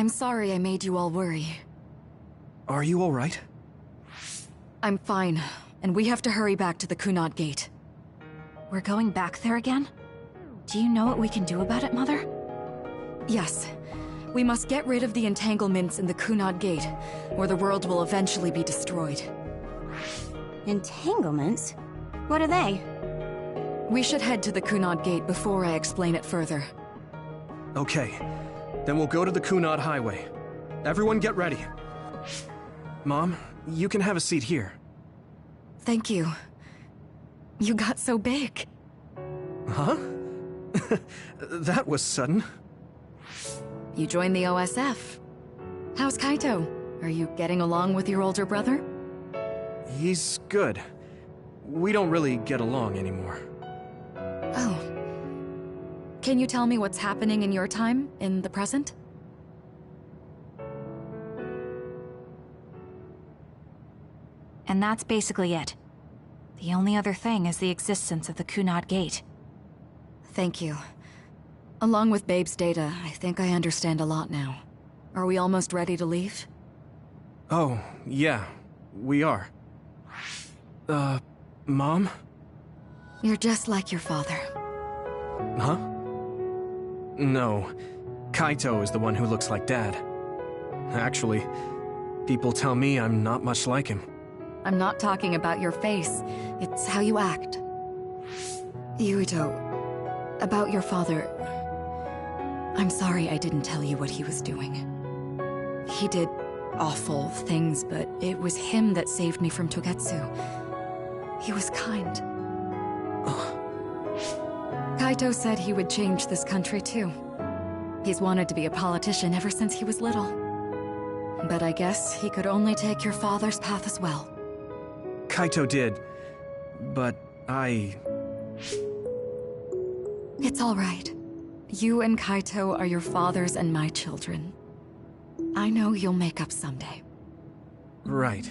I'm sorry I made you all worry. Are you alright? I'm fine, and we have to hurry back to the Kunad Gate. We're going back there again? Do you know what we can do about it, Mother? Yes. We must get rid of the entanglements in the Kunad Gate, or the world will eventually be destroyed. Entanglements? What are they? We should head to the Kunad Gate before I explain it further. Okay. Then we'll go to the Kunad Highway. Everyone get ready. Mom, you can have a seat here. Thank you. You got so big. Huh? That was sudden. You joined the OSF. How's Kaito? Are you getting along with your older brother? He's good. We don't really get along anymore. Oh. Can you tell me what's happening in your time, in the present? And that's basically it. The only other thing is the existence of the Kunad Gate. Thank you. Along with Babe's data, I think I understand a lot now. Are we almost ready to leave? Oh, yeah. We are. Mom? You're just like your father. Huh? No. Kaito is the one who looks like Dad. Actually, people tell me I'm not much like him. I'm not talking about your face. It's how you act. Yuito, about your father... I'm sorry I didn't tell you what he was doing. He did awful things, but it was him that saved me from Togetsu. He was kind. Kaito said he would change this country too. He's wanted to be a politician ever since he was little. But I guess he could only take your father's path as well. Kaito did, but It's all right. You and Kaito are your father's and my children. I know you'll make up someday. Right.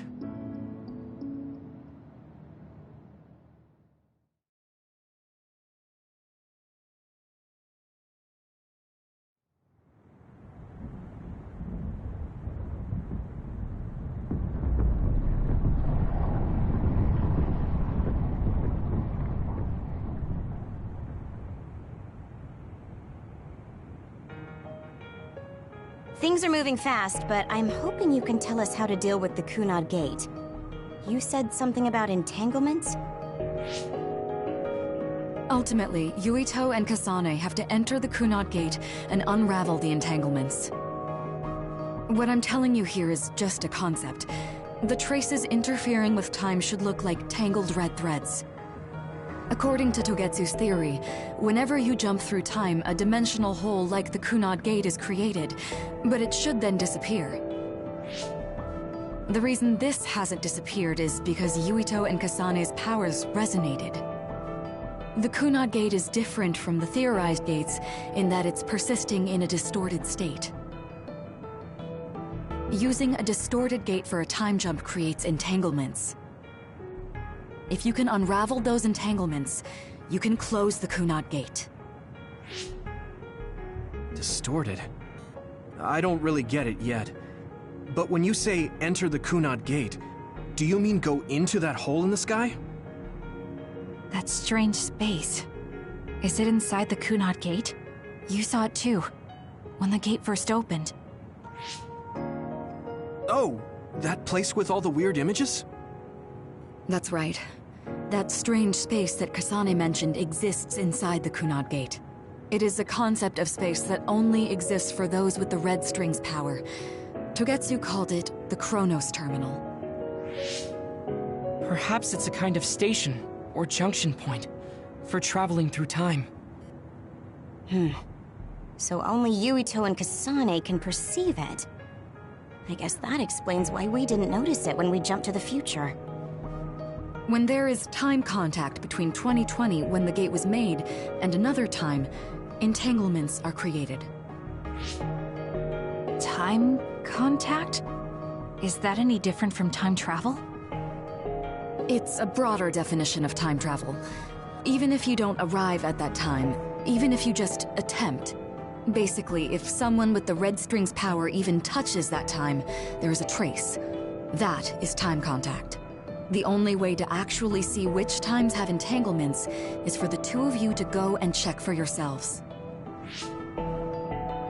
Things are moving fast, but I'm hoping you can tell us how to deal with the Kunad Gate. You said something about entanglements? Ultimately, Yuito and Kasane have to enter the Kunad Gate and unravel the entanglements. What I'm telling you here is just a concept. The traces interfering with time should look like tangled red threads. According to Togetsu's theory, whenever you jump through time, a dimensional hole like the Kunad Gate is created, but it should then disappear. The reason this hasn't disappeared is because Yuito and Kasane's powers resonated. The Kunad Gate is different from the theorized gates in that it's persisting in a distorted state. Using a distorted gate for a time jump creates entanglements. If you can unravel those entanglements, you can close the Kunad Gate. Distorted? I don't really get it yet. But when you say enter the Kunad Gate, do you mean go into that hole in the sky? That strange space. Is it inside the Kunad Gate? You saw it too, when the gate first opened. Oh, that place with all the weird images? That's right. That strange space that Kasane mentioned exists inside the Kunad Gate. It is a concept of space that only exists for those with the red string's power. Togetsu called it the Chronos Terminal. Perhaps it's a kind of station, or junction point, for traveling through time. So only Yuito and Kasane can perceive it. I guess that explains why we didn't notice it when we jumped to the future. When there is time contact between 2020, when the gate was made, and another time, entanglements are created. Time contact? Is that any different from time travel? It's a broader definition of time travel. Even if you don't arrive at that time, even if you just attempt, Basically, if someone with the red string's power even touches that time, there is a trace. That is time contact. The only way to actually see which times have entanglements is for the two of you to go and check for yourselves.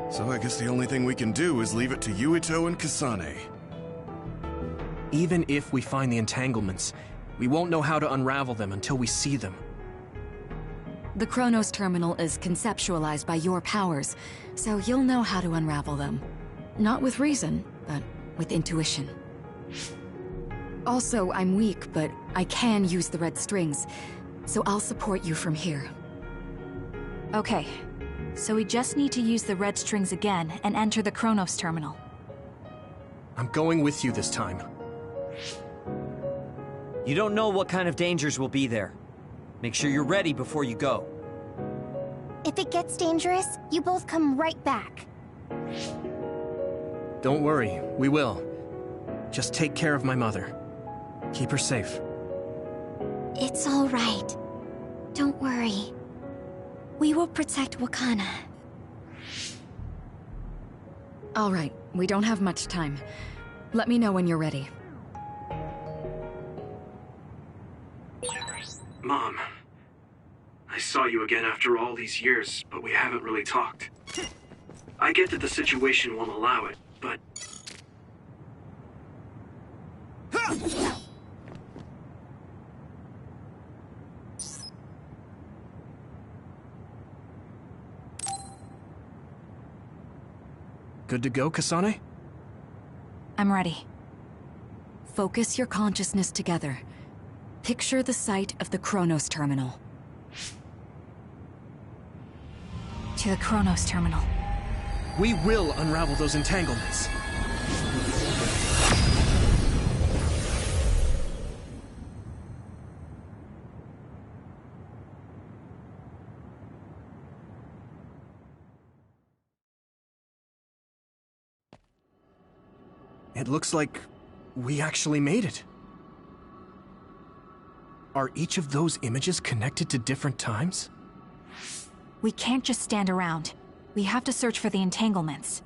So I guess the only thing we can do is leave it to Yuito and Kasane. Even if we find the entanglements, we won't know how to unravel them until we see them. The Chronos terminal is conceptualized by your powers, so you'll know how to unravel them. Not with reason, but with intuition. Also, I'm weak, but I can use the red strings, so I'll support you from here. Okay, so we just need to use the red strings again and enter the Chronos terminal. I'm going with you this time. You don't know what kind of dangers will be there. Make sure you're ready before you go. If it gets dangerous, you both come right back. Don't worry, we will. Just take care of my mother. Keep her safe. It's all right. Don't worry. We will protect Wakana. All right, we don't have much time. Let me know when you're ready. Mom, I saw you again after all these years, but we haven't really talked. I get that the situation won't allow it, but... Good to go, Kasane? I'm ready. Focus your consciousness together. Picture the site of the Chronos terminal. To the Chronos terminal. We will unravel those entanglements. It looks like we actually made it. Are each of those images connected to different times? We can't just stand around. We have to search for the entanglements.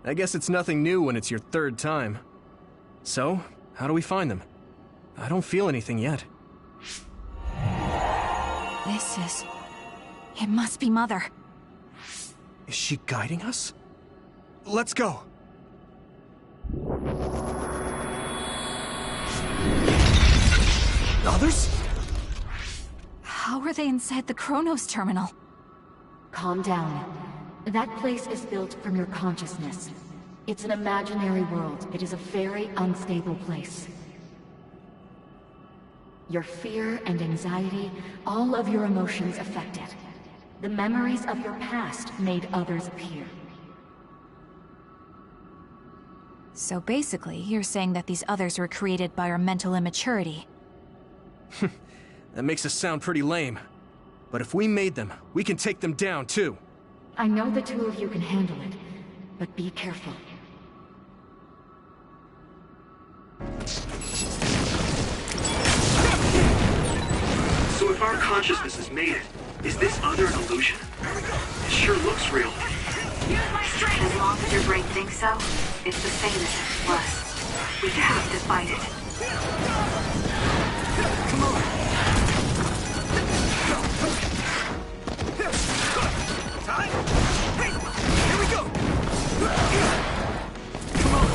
I guess it's nothing new when it's your third time. So, how do we find them? I don't feel anything yet. It must be Mother. Is she guiding us? Let's go! Others? How are they inside the Chronos terminal? Calm down. That place is built from your consciousness. It's an imaginary world. It is a very unstable place. Your fear and anxiety, all of your emotions affect it. The memories of your past made others appear. So basically, you're saying that these others were created by our mental immaturity. That makes us sound pretty lame. But if we made them, we can take them down, too. I know the two of you can handle it, but be careful. So if our consciousness has made it, is this other an illusion? It sure looks real. Use my strength. As long as your brain thinks so, it's the same as it was. We have to fight it. Come on! Here we go! Come on!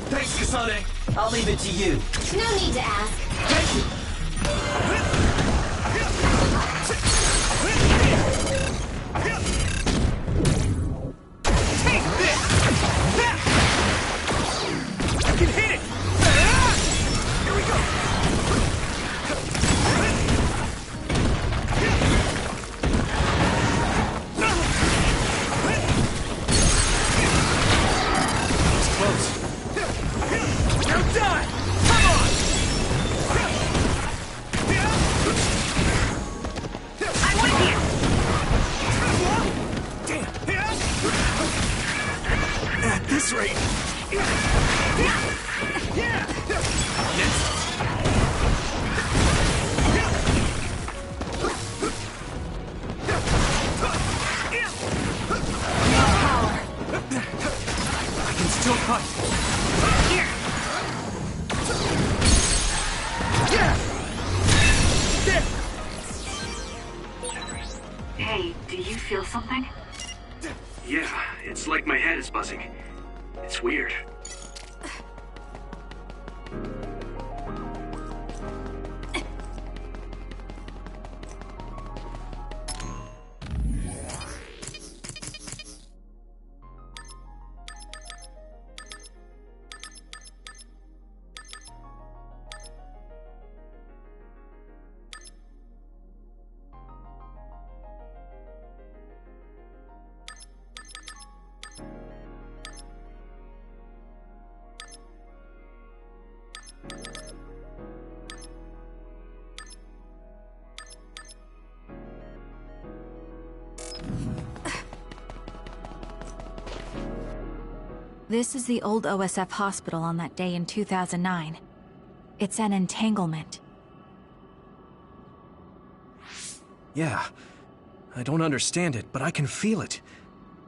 Thanks, Kasane. I'll leave it to you. No need to ask. Thank you. Take this! I can hit it! Here we go! something? Yeah, it's like my head is buzzing. It's weird. This is the old OSF hospital on that day in 2009. It's an entanglement. Yeah. I don't understand it, but I can feel it.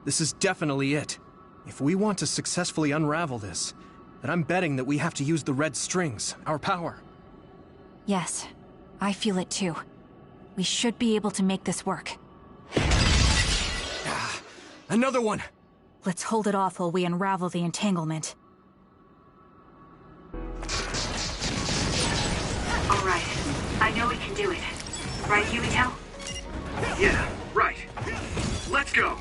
This is definitely it. If we want to successfully unravel this, then I'm betting that we have to use the red strings, our power. Yes, I feel it too. We should be able to make this work. Another one! Let's hold it off while we unravel the entanglement. All right. I know we can do it. Right, Yuito? Yeah, right. Let's go!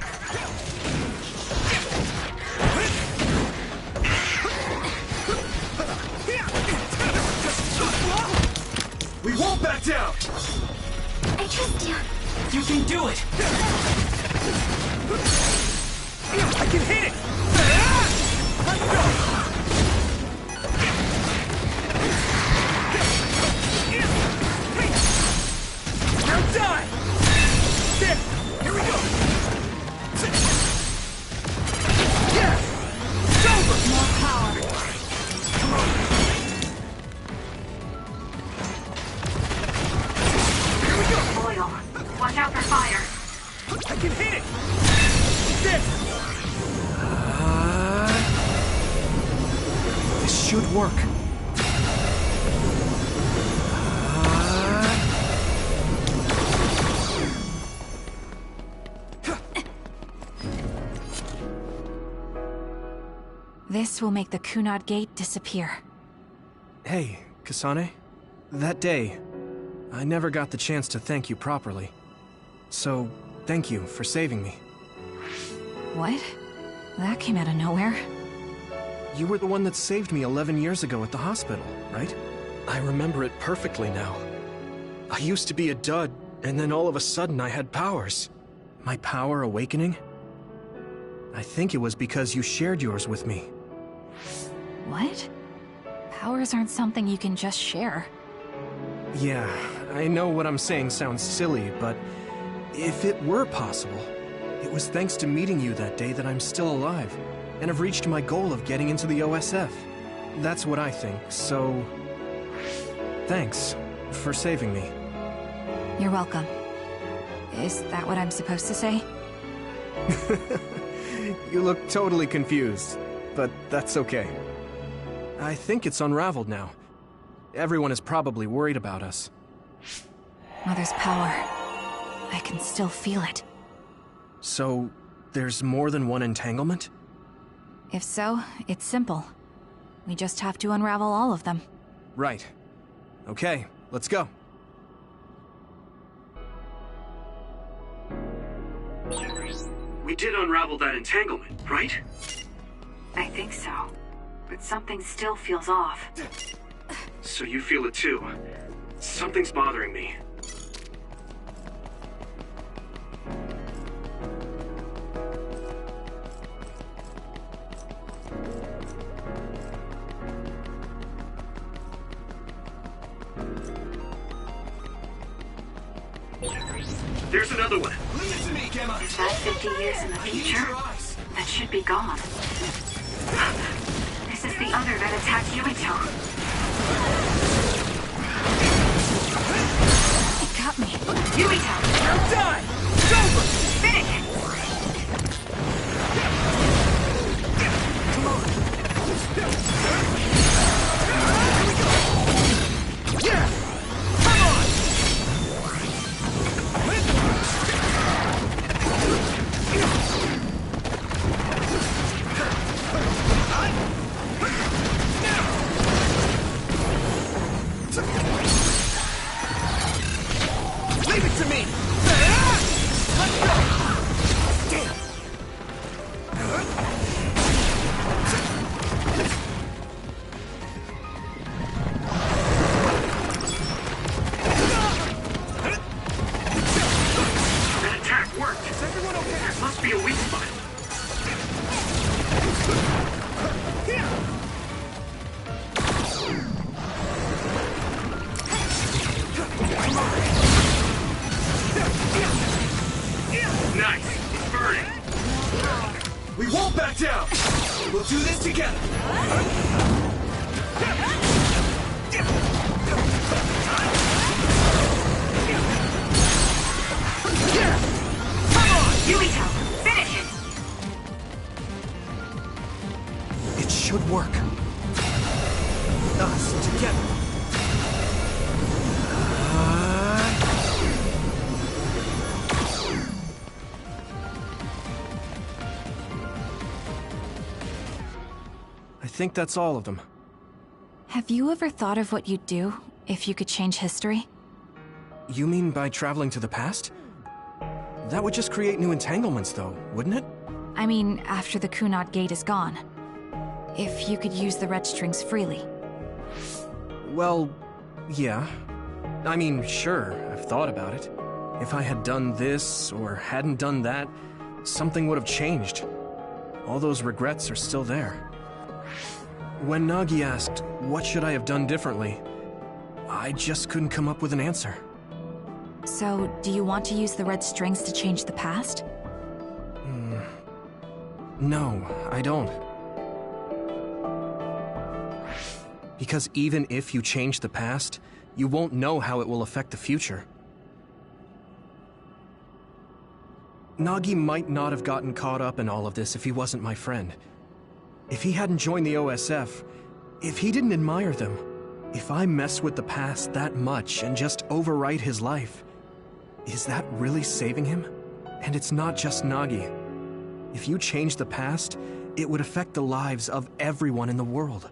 We won't back down! I trust you. You can do it! I can hit it! Let's go! Now die! There! Here we go! Yeah! It's over! More power. Come on! Here we go! Oil. Watch out for fire. I can hit it! There! This should work. This will make the Kunad Gate disappear. Hey, Kasane. That day, I never got the chance to thank you properly. So, thank you for saving me. What? That came out of nowhere. You were the one that saved me 11 years ago at the hospital, right? I remember it perfectly now. I used to be a dud, and then all of a sudden I had powers. My power awakening? I think it was because you shared yours with me. What? Powers aren't something you can just share. Yeah, I know what I'm saying sounds silly, but if it were possible, it was thanks to meeting you that day that I'm still alive, and have reached my goal of getting into the OSF. That's what I think, so... thanks for saving me. You're welcome. Is that what I'm supposed to say? You look totally confused, but that's okay. I think it's unraveled now. Everyone is probably worried about us. Mother's power. I can still feel it. So, there's more than one entanglement? If so, it's simple. We just have to unravel all of them. Right. Okay, let's go. We did unravel that entanglement, right? I think so. But something still feels off. So you feel it too. Something's bothering me. There's another one. Listen to me, Gemma. Is that 50 years in the future? That should be gone. This is the other that attacked Yuito. It got me. Yuito! Now die! It's over! Finish it! Yeah! Come on! to me! Let's go! Damn! That attack worked! Is everyone okay? There must be a weak spot. Nice! It's burning! We won't back down! We'll do this together! Come on! Yuito! Finish it! It should work. Us together. I think that's all of them. Have you ever thought of what you'd do if you could change history? You mean by traveling to the past? That would just create new entanglements, though, wouldn't it? I mean, after the Kunad Gate is gone. If you could use the red strings freely. Well, yeah. I mean, sure, I've thought about it. If I had done this, or hadn't done that, something would have changed. All those regrets are still there. When Nagi asked, what should I have done differently, I just couldn't come up with an answer. So, do you want to use the red strings to change the past? No, I don't. Because even if you change the past, you won't know how it will affect the future. Nagi might not have gotten caught up in all of this if he wasn't my friend. If he hadn't joined the OSF, if he didn't admire them, if I mess with the past that much and just overwrite his life, is that really saving him? And it's not just Nagi. If you change the past, it would affect the lives of everyone in the world.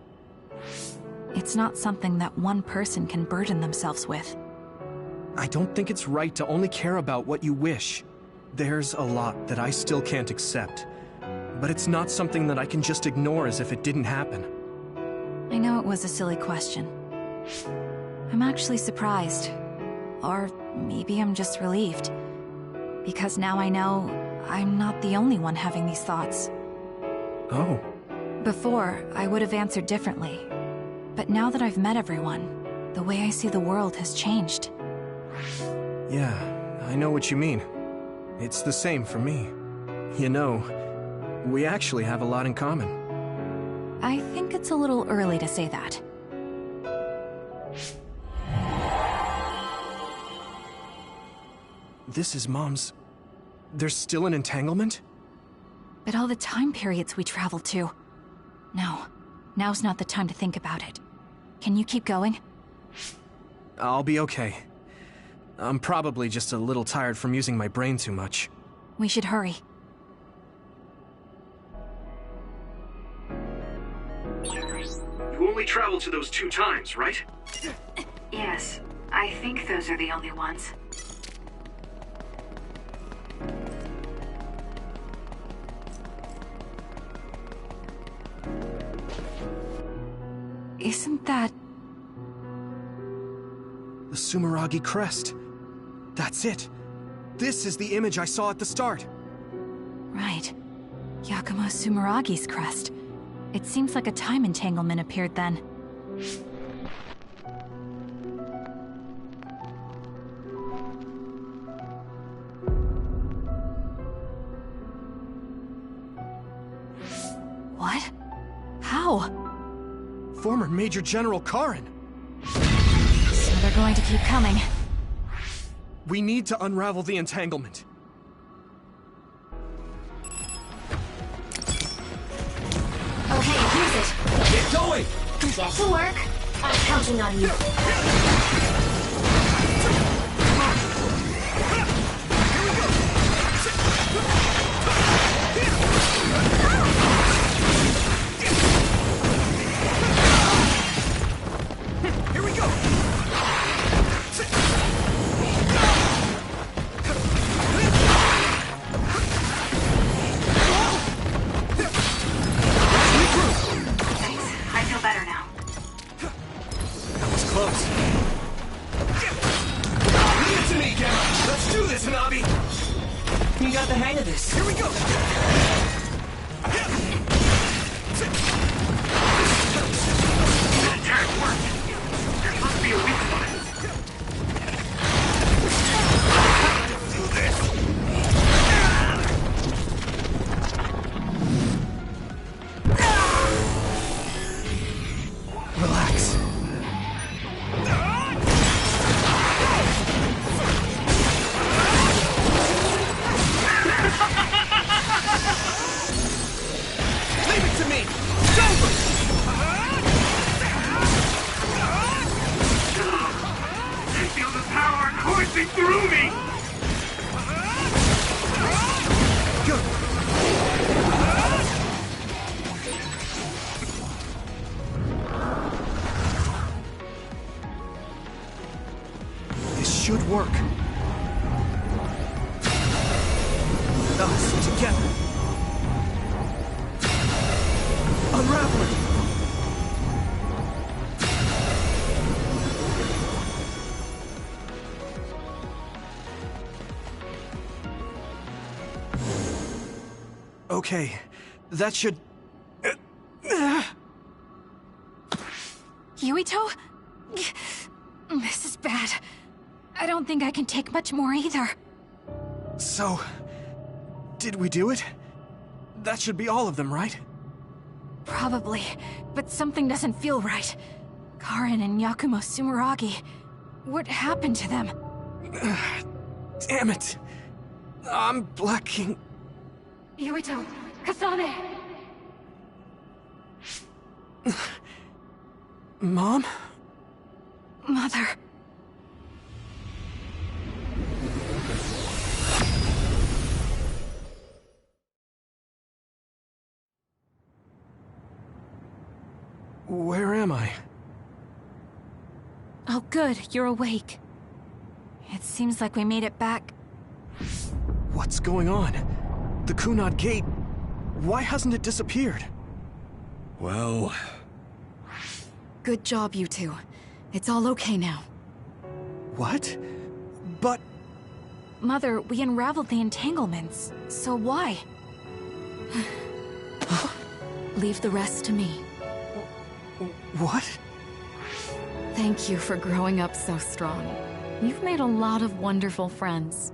It's not something that one person can burden themselves with. I don't think it's right to only care about what you wish. There's a lot that I still can't accept. But it's not something that I can just ignore as if it didn't happen. I know it was a silly question. I'm actually surprised. Or maybe I'm just relieved. Because now I know I'm not the only one having these thoughts. Oh. Before, I would have answered differently. But now that I've met everyone, the way I see the world has changed. Yeah, I know what you mean. It's the same for me. You know, we actually have a lot in common. I think it's a little early to say that. This is Mom's... There's still an entanglement? But all the time periods we traveled to. No, now's not the time to think about it. Can you keep going? I'll be okay. I'm probably just a little tired from using my brain too much. We should hurry. You only traveled to those 2 times, right? Yes, I think those are the only ones. Isn't that... The Sumeragi crest. That's it. This is the image I saw at the start. Right. Yakumo Sumeragi's crest. It seems like a time entanglement appeared then. What? How? Former Major General Karin. So they're going to keep coming. We need to unravel the entanglement. Okay, use it. Get going! Get to work. I'm counting on you. Here we go! close. Leave it to me, Gamma! Let's do this, Hanabi! You got the hang of this. Here we go! The attack worked. There must be a weak spot. Do this. Relax. Leave it to me! It's over! I feel the power coursing through me! This should work. Us together. Unraveling. Okay, that should... Yuito? This is bad. I don't think I can take much more either. So... did we do it? That should be all of them, right? Probably, but something doesn't feel right. Karin and Yakumo Sumeragi. What happened to them? Damn it. I'm blacking... Yuito, Kasane! Mom? Mother. Where am I? Oh good, you're awake. It seems like we made it back. What's going on? The Kunad Gate... why hasn't it disappeared? Well... Good job, you two. It's all okay now. What? But... Mother, we unraveled the entanglements, so why? Leave the rest to me. what? Thank you for growing up so strong. You've made a lot of wonderful friends.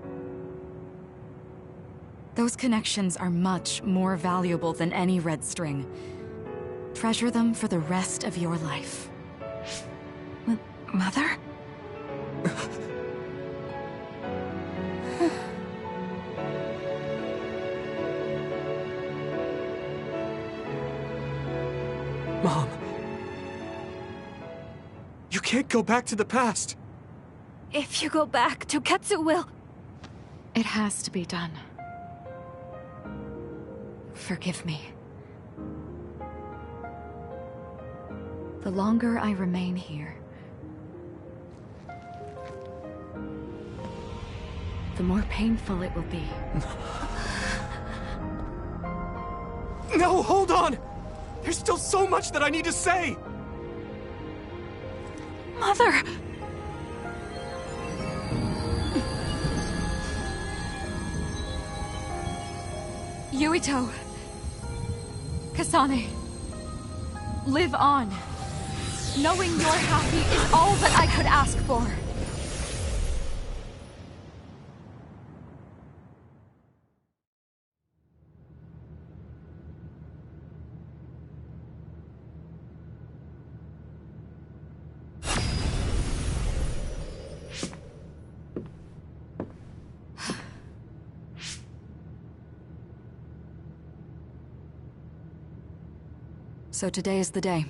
Those connections are much more valuable than any red string. Treasure them for the rest of your life. Mother? Mom. You can't go back to the past. If you go back, Toketsu will... It has to be done. Forgive me. The longer I remain here, the more painful it will be. No, hold on! There's still so much that I need to say! Mother! Yuito! Kasane! Live on! Knowing you're happy is all that I could ask for! So today is the day.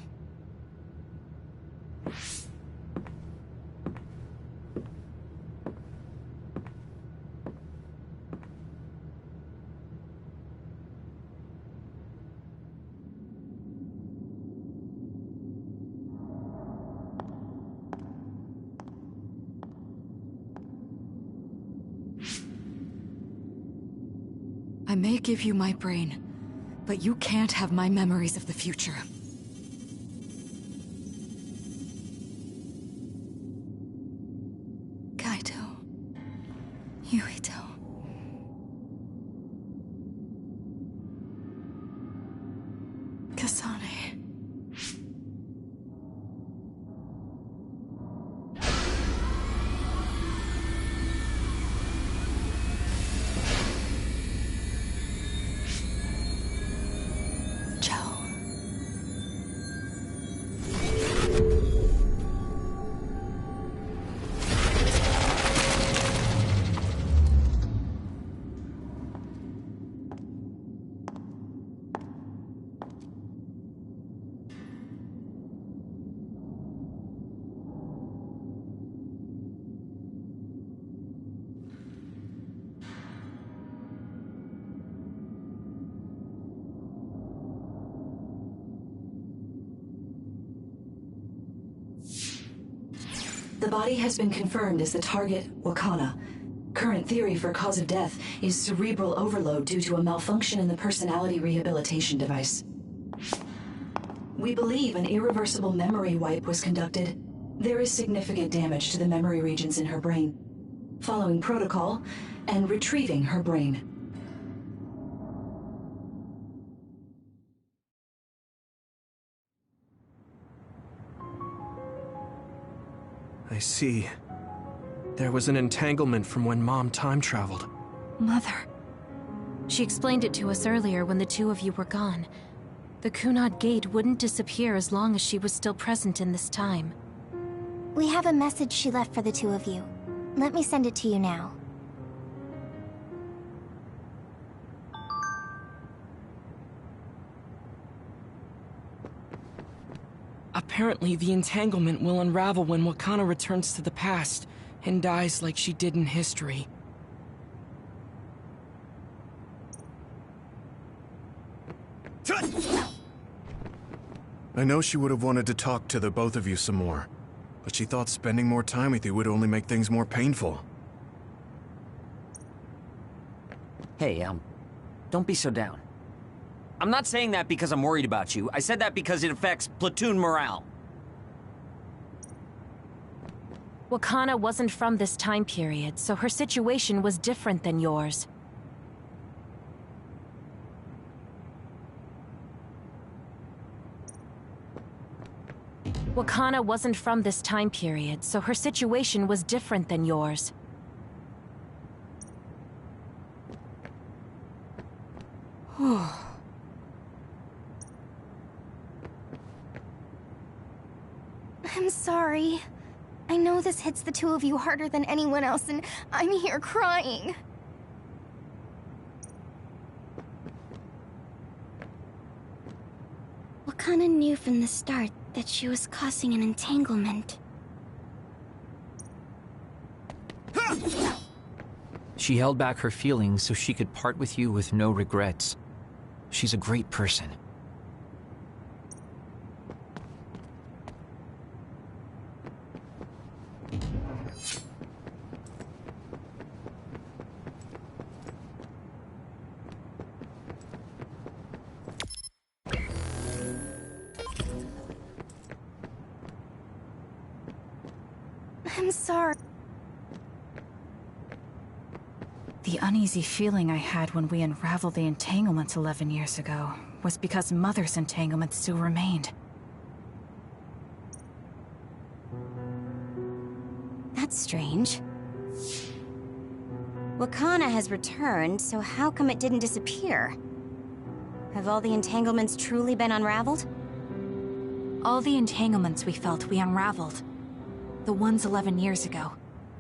I may give you my brain, but you can't have my memories of the future. Yuito. Kasane. The body has been confirmed as the target, Wakana. Current theory for cause of death is cerebral overload due to a malfunction in the personality rehabilitation device. We believe an irreversible memory wipe was conducted. There is significant damage to the memory regions in her brain. Following protocol and retrieving her brain. I see. There was an entanglement from when Mom time traveled. Mother. She explained it to us earlier when the two of you were gone. The Kunad Gate wouldn't disappear as long as she was still present in this time. We have a message she left for the two of you. Let me send it to you now. Apparently, the entanglement will unravel when Wakana returns to the past and dies like she did in history. I know she would have wanted to talk to the both of you some more, but she thought spending more time with you would only make things more painful. Hey, don't be so down. I'm not saying that because I'm worried about you. I said that because it affects platoon morale. Wakana wasn't from this time period, so her situation was different than yours. Wakana wasn't from this time period, so her situation was different than yours. I'm sorry. I know this hits the two of you harder than anyone else, and I'm here crying. Wakana knew from the start that she was causing an entanglement. She held back her feelings so she could part with you with no regrets. She's a great person. I'm sorry. The uneasy feeling I had when we unraveled the entanglements 11 years ago was because Mother's entanglement still remained. That's strange. Wakana has returned, so how come it didn't disappear? Have all the entanglements truly been unraveled? All the entanglements we felt we unraveled. The ones 11 years ago,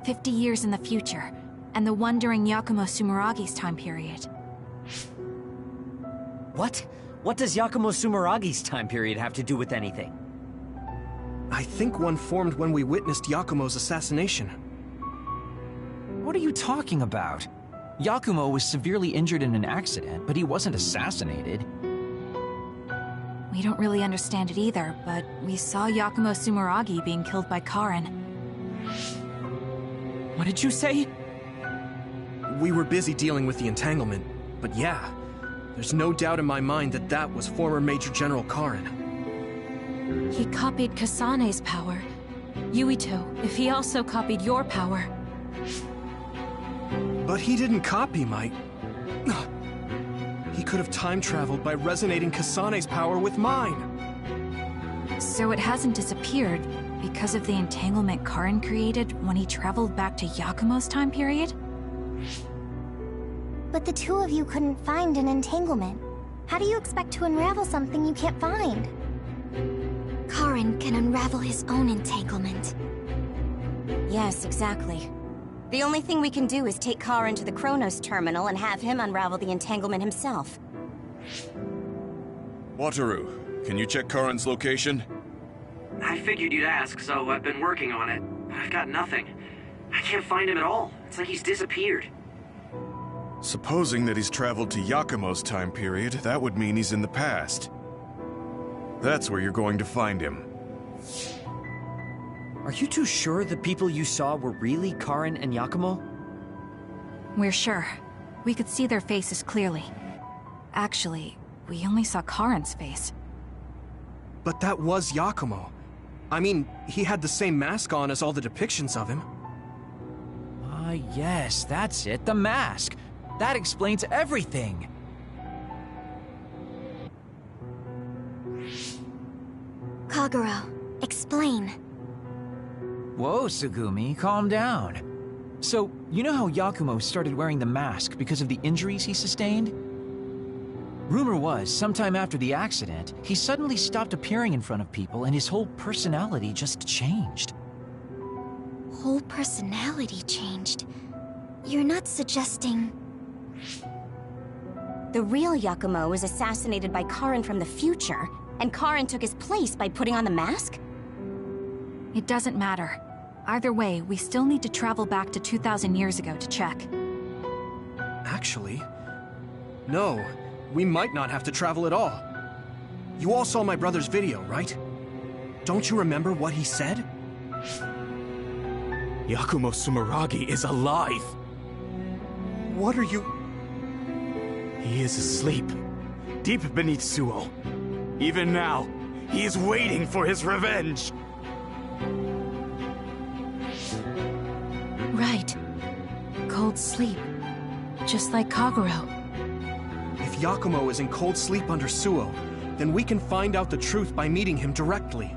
50 years in the future, and the one during Yakumo Sumeragi's time period. What? What does Yakumo Sumeragi's time period have to do with anything? I think one formed when we witnessed Yakumo's assassination. What are you talking about? Yakumo was severely injured in an accident, but he wasn't assassinated. We don't really understand it either, but we saw Yakumo Sumeragi being killed by Karen. What did you say? We were busy dealing with the entanglement, but yeah, there's no doubt in my mind that that was former Major General Karen. He copied Kasane's power. Yuito, if he also copied your power. But he didn't copy my... He could have time-traveled by resonating Kasane's power with mine. So it hasn't disappeared because of the entanglement Karin created when he traveled back to Yakumo's time period? But the two of you couldn't find an entanglement. How do you expect to unravel something you can't find? Karin can unravel his own entanglement. Yes, exactly. The only thing we can do is take Karin to the Chronos terminal and have him unravel the entanglement himself. Wataru, can you check Karin's location? I figured you'd ask, so I've been working on it. But I've got nothing. I can't find him at all. It's like he's disappeared. Supposing that he's traveled to Yakumo's time period, that would mean he's in the past. That's where you're going to find him. Are you two sure the people you saw were really Karin and Yakumo? We're sure. We could see their faces clearly. Actually, we only saw Karin's face. But that was Yakumo. I mean, he had the same mask on as all the depictions of him. Ah, yes, that's it, the mask. That explains everything. Kagero, explain. Whoa, Tsugumi, calm down. So, you know how Yakumo started wearing the mask because of the injuries he sustained? Rumor was, sometime after the accident, he suddenly stopped appearing in front of people and his whole personality just changed. Whole personality changed? You're not suggesting... The real Yakumo was assassinated by Karin from the future, and Karin took his place by putting on the mask? It doesn't matter. Either way, we still need to travel back to 2,000 years ago to check. Actually, no. We might not have to travel at all. You all saw my brother's video, right? Don't you remember what he said? Yakumo Sumeragi is alive! What are you... He is asleep, deep beneath Suo. Even now, he is waiting for his revenge! Right. Cold sleep. Just like Kagero. If Yakumo is in cold sleep under Suo, then we can find out the truth by meeting him directly.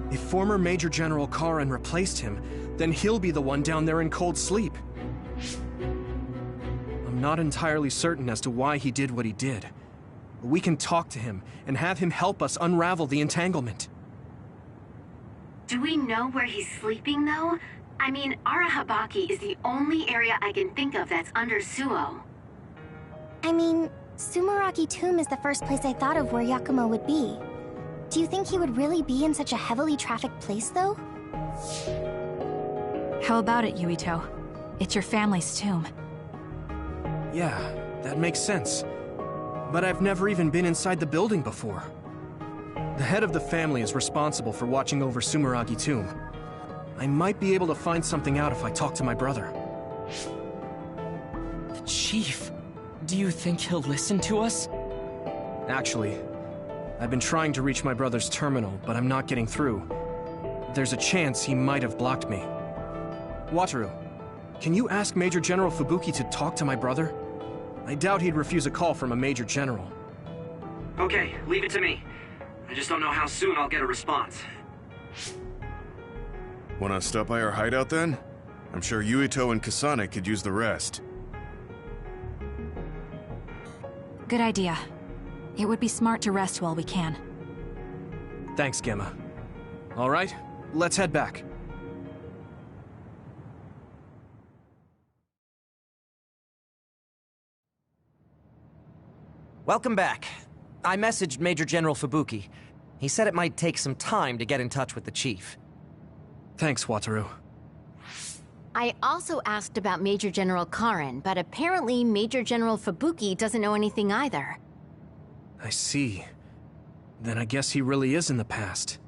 If former Major General Karin replaced him, then he'll be the one down there in cold sleep. I'm not entirely certain as to why he did what he did. But we can talk to him and have him help us unravel the entanglement. Do we know where he's sleeping, though? I mean, Arahabaki is the only area I can think of that's under Suo. I mean, Sumeragi Tomb is the first place I thought of where Yakumo would be. Do you think he would really be in such a heavily trafficked place, though? How about it, Yuito? It's your family's tomb. Yeah, that makes sense. But I've never even been inside the building before. The head of the family is responsible for watching over Sumeragi Tomb. I might be able to find something out if I talk to my brother. The Chief. Do you think he'll listen to us? Actually, I've been trying to reach my brother's terminal, but I'm not getting through. There's a chance he might have blocked me. Wataru, can you ask Major General Fubuki to talk to my brother? I doubt he'd refuse a call from a Major General. Okay, leave it to me. I just don't know how soon I'll get a response. Wanna stop by our hideout then? I'm sure Yuito and Kasane could use the rest. Good idea. It would be smart to rest while we can. Thanks, Gemma. All right, let's head back. Welcome back. I messaged Major General Fubuki. He said it might take some time to get in touch with the Chief. Thanks, Wataru. I also asked about Major General Karin, but apparently Major General Fubuki doesn't know anything either. I see. Then I guess he really is in the past.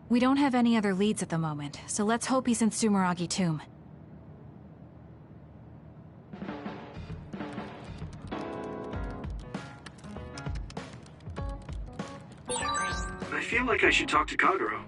We don't have any other leads at the moment, so let's hope he's in Sumeragi Tomb. I feel like I should talk to Kagero.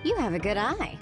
You have a good eye.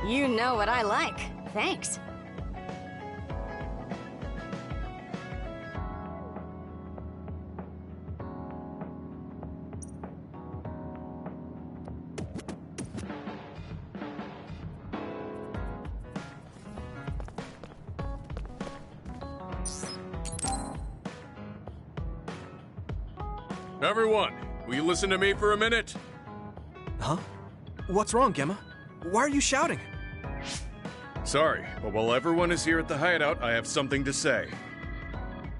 You know what I like. Thanks. Everyone, will you listen to me for a minute? Huh? What's wrong, Gemma? Why are you shouting? Sorry, but while everyone is here at the hideout, I have something to say.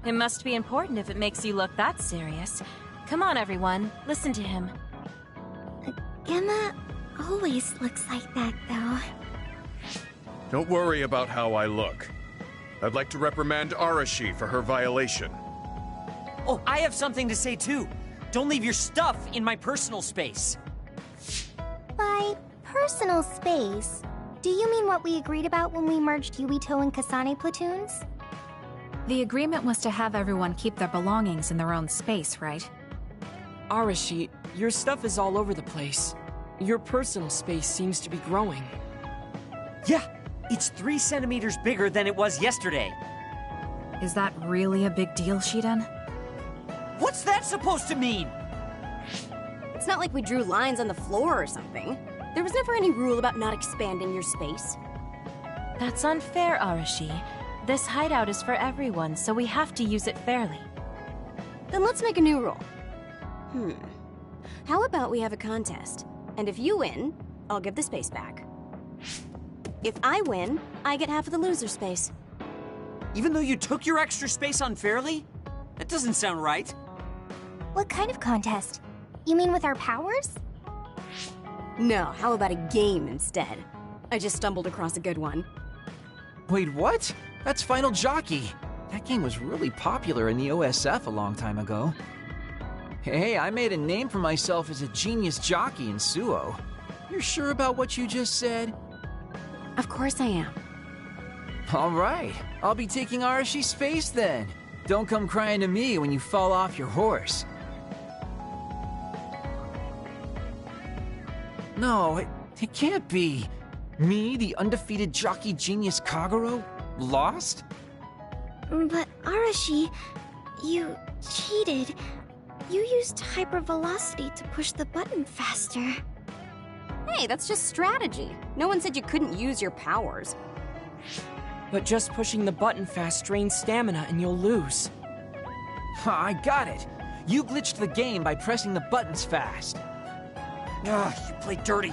It must be important if it makes you look that serious. Come on, everyone. Listen to him. Gemma always looks like that, though. Don't worry about how I look. I'd like to reprimand Arashi for her violation. Oh, I have something to say too. Don't leave your stuff in my personal space. By personal space, do you mean what we agreed about when we merged Yuito and Kasane platoons? The agreement was to have everyone keep their belongings in their own space, right? Arashi, your stuff is all over the place. Your personal space seems to be growing. Yeah, it's 3 centimeters bigger than it was yesterday. Is that really a big deal, Shiden? What's that supposed to mean? It's not like we drew lines on the floor or something. There was never any rule about not expanding your space. That's unfair, Arashi. This hideout is for everyone, so we have to use it fairly. Then let's make a new rule. How about we have a contest? And if you win, I'll give the space back. If I win, I get half of the loser space. Even though you took your extra space unfairly? That doesn't sound right. What kind of contest? You mean with our powers? No, how about a game instead? I just stumbled across a good one. Wait, what? That's Final Jockey. That game was really popular in the OSF a long time ago. Hey, I made a name for myself as a genius jockey in Suo. You're sure about what you just said? Of course I am. All right, I'll be taking Arashi's space then. Don't come crying to me when you fall off your horse. No, it can't be. Me, the undefeated jockey genius Kagero, lost? But Arashi, you cheated. You used hypervelocity to push the button faster. Hey, that's just strategy. No one said you couldn't use your powers. But just pushing the button fast drains stamina and you'll lose. I got it. You glitched the game by pressing the buttons fast. You play dirty.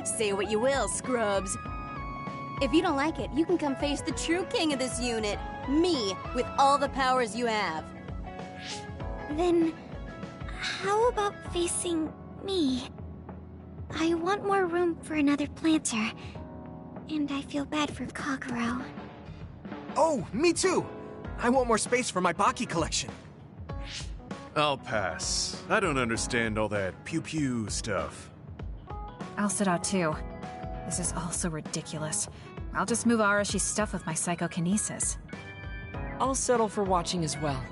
Say what you will, scrubs. If you don't like it, you can come face the true king of this unit. Me, with all the powers you have. Then, how about facing me? I want more room for another planter. And I feel bad for Kagero. Oh, me too! I want more space for my Baki collection. I'll pass. I don't understand all that pew-pew stuff. I'll sit out too. This is all so ridiculous. I'll just move Arashi's stuff with my psychokinesis. I'll settle for watching as well.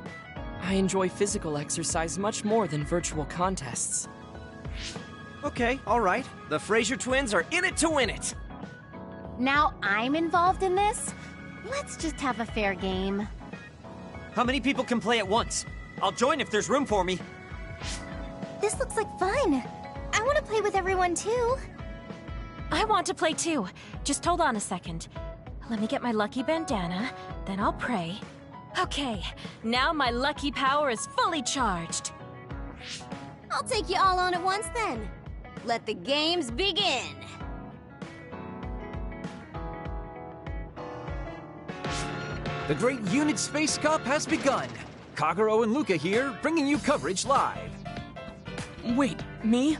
I enjoy physical exercise much more than virtual contests. Okay, alright. The Fraser twins are in it to win it! Now I'm involved in this? Let's just have a fair game. How many people can play at once? I'll join if there's room for me. The This looks like fun. I want to play with everyone too. I want to play too. Just hold on a second. Let me get my lucky bandana, then I'll pray. Okay, now my lucky power is fully charged. I'll take you all on at once then. Let the games begin. The Great Unit Space Cup has begun. Kagero and Luca here, bringing you coverage live. Wait, me?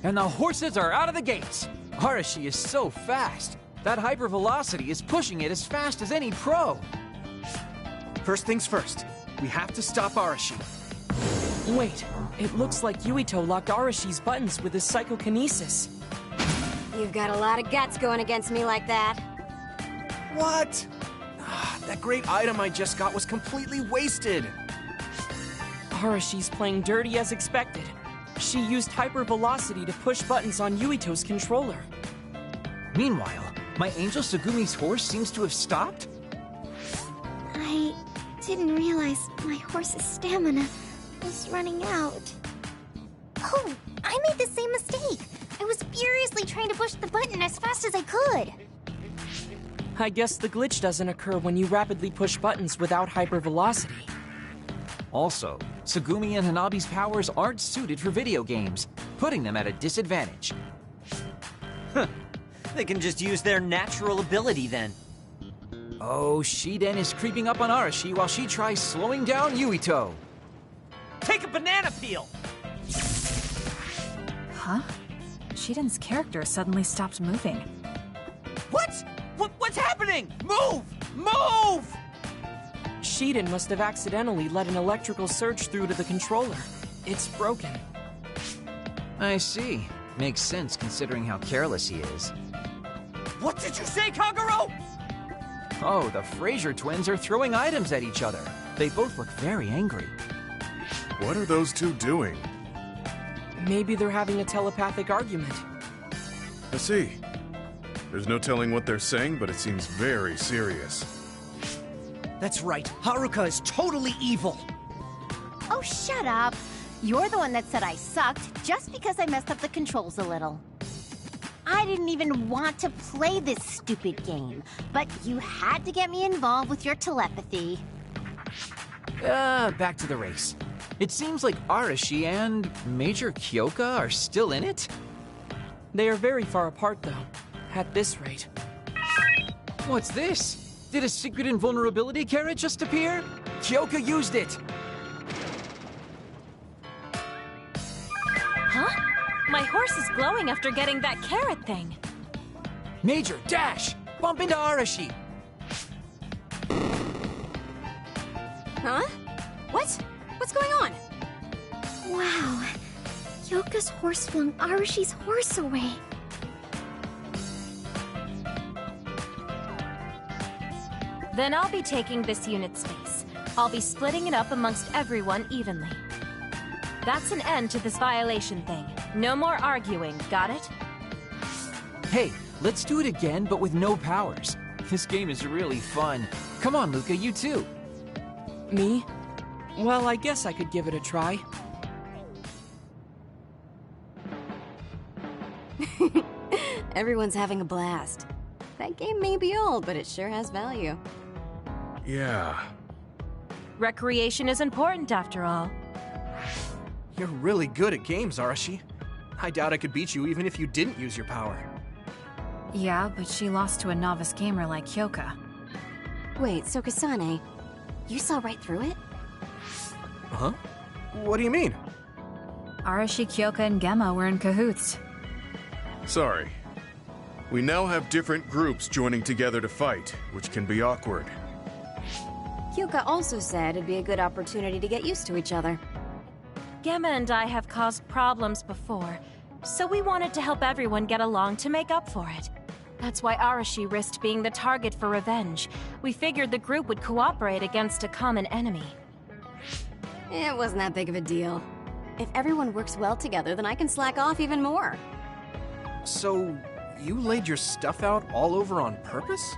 And the horses are out of the gates. Arashi is so fast. That hypervelocity is pushing it as fast as any pro. First things first, we have to stop Arashi. Wait, it looks like Yuito locked Arashi's buttons with his psychokinesis. You've got a lot of guts going against me like that. What? That great item I just got was completely wasted. Arashi's playing dirty as expected. She used hypervelocity to push buttons on Yuito's controller. Meanwhile, my angel Sugumi's horse seems to have stopped? I didn't realize my horse's stamina was running out. Oh, I made the same mistake. I was furiously trying to push the button as fast as I could. I guess the glitch doesn't occur when you rapidly push buttons without hypervelocity. Also, Sugumi and Hanabi's powers aren't suited for video games, putting them at a disadvantage. They can just use their natural ability then. Oh, Shiden is creeping up on Arashi while she tries slowing down Yuito. Take a banana peel! Huh? Shiden's character suddenly stopped moving. What? What's happening? Move! Move! Shiden must have accidentally let an electrical surge through to the controller. It's broken. I see. Makes sense considering how careless he is. What did you say, Kagero? Oh, the Fraser twins are throwing items at each other. They both look very angry. What are those two doing? Maybe they're having a telepathic argument. I see. There's no telling what they're saying, but it seems very serious. That's right. Haruka is totally evil. Oh, shut up. You're the one that said I sucked just because I messed up the controls a little. I didn't even want to play this stupid game, but you had to get me involved with your telepathy. Back to the race. It seems like Arashi and Major Kyoka are still in it? They are very far apart, though. At this rate. What's this? Did a secret invulnerability carrot just appear? Kyoka used it! Huh? My horse is glowing after getting that carrot thing. Major, dash! Bump into Arashi! Huh? What? What's going on? Wow. Yoka's horse flung Arashi's horse away. Then I'll be taking this unit space. I'll be splitting it up amongst everyone evenly. That's an end to this violation thing. No more arguing, got it? Hey, let's do it again, but with no powers. This game is really fun. Come on, Luca, you too. Me? Well, I guess I could give it a try. Everyone's having a blast. That game may be old, but it sure has value. Yeah. Recreation is important after all. You're really good at games, Arashi. I doubt I could beat you even if you didn't use your power. Yeah, but she lost to a novice gamer like Kyoka. Wait, so Kasane, you saw right through it? Huh? What do you mean? Arashi, Kyoka, and Gemma were in cahoots. Sorry. We now have different groups joining together to fight, which can be awkward. Kyoka also said it'd be a good opportunity to get used to each other. Gemma and I have caused problems before, so we wanted to help everyone get along to make up for it. That's why Arashi risked being the target for revenge. We figured the group would cooperate against a common enemy. It wasn't that big of a deal. If everyone works well together, then I can slack off even more. So, you laid your stuff out all over on purpose?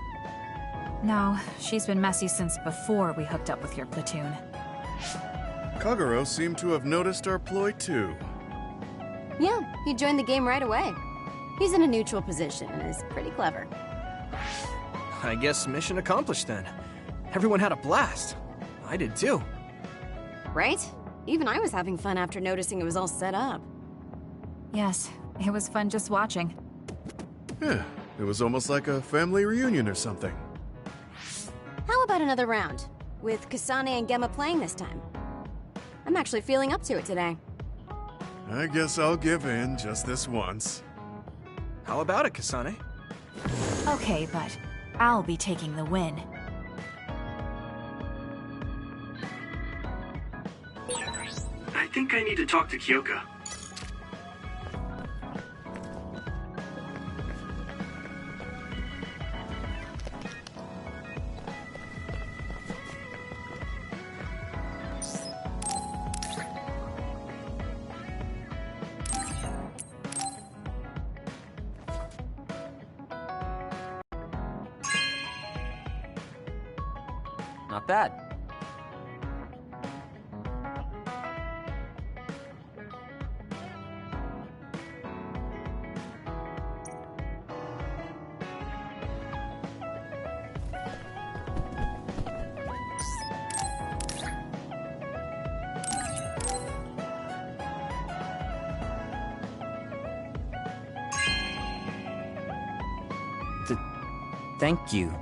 No, she's been messy since before we hooked up with your platoon. Kagero seemed to have noticed our ploy too. Yeah, he joined the game right away. He's in a neutral position and is pretty clever. I guess mission accomplished then. Everyone had a blast. I did too. Right? Even I was having fun after noticing it was all set up. Yes, it was fun just watching. Yeah, it was almost like a family reunion or something. How about another round? With Kasane and Gemma playing this time. I'm actually feeling up to it today. I guess I'll give in just this once. How about it, Kasane? Okay, but I'll be taking the win. I think I need to talk to Kyoka. Not bad. Thank you.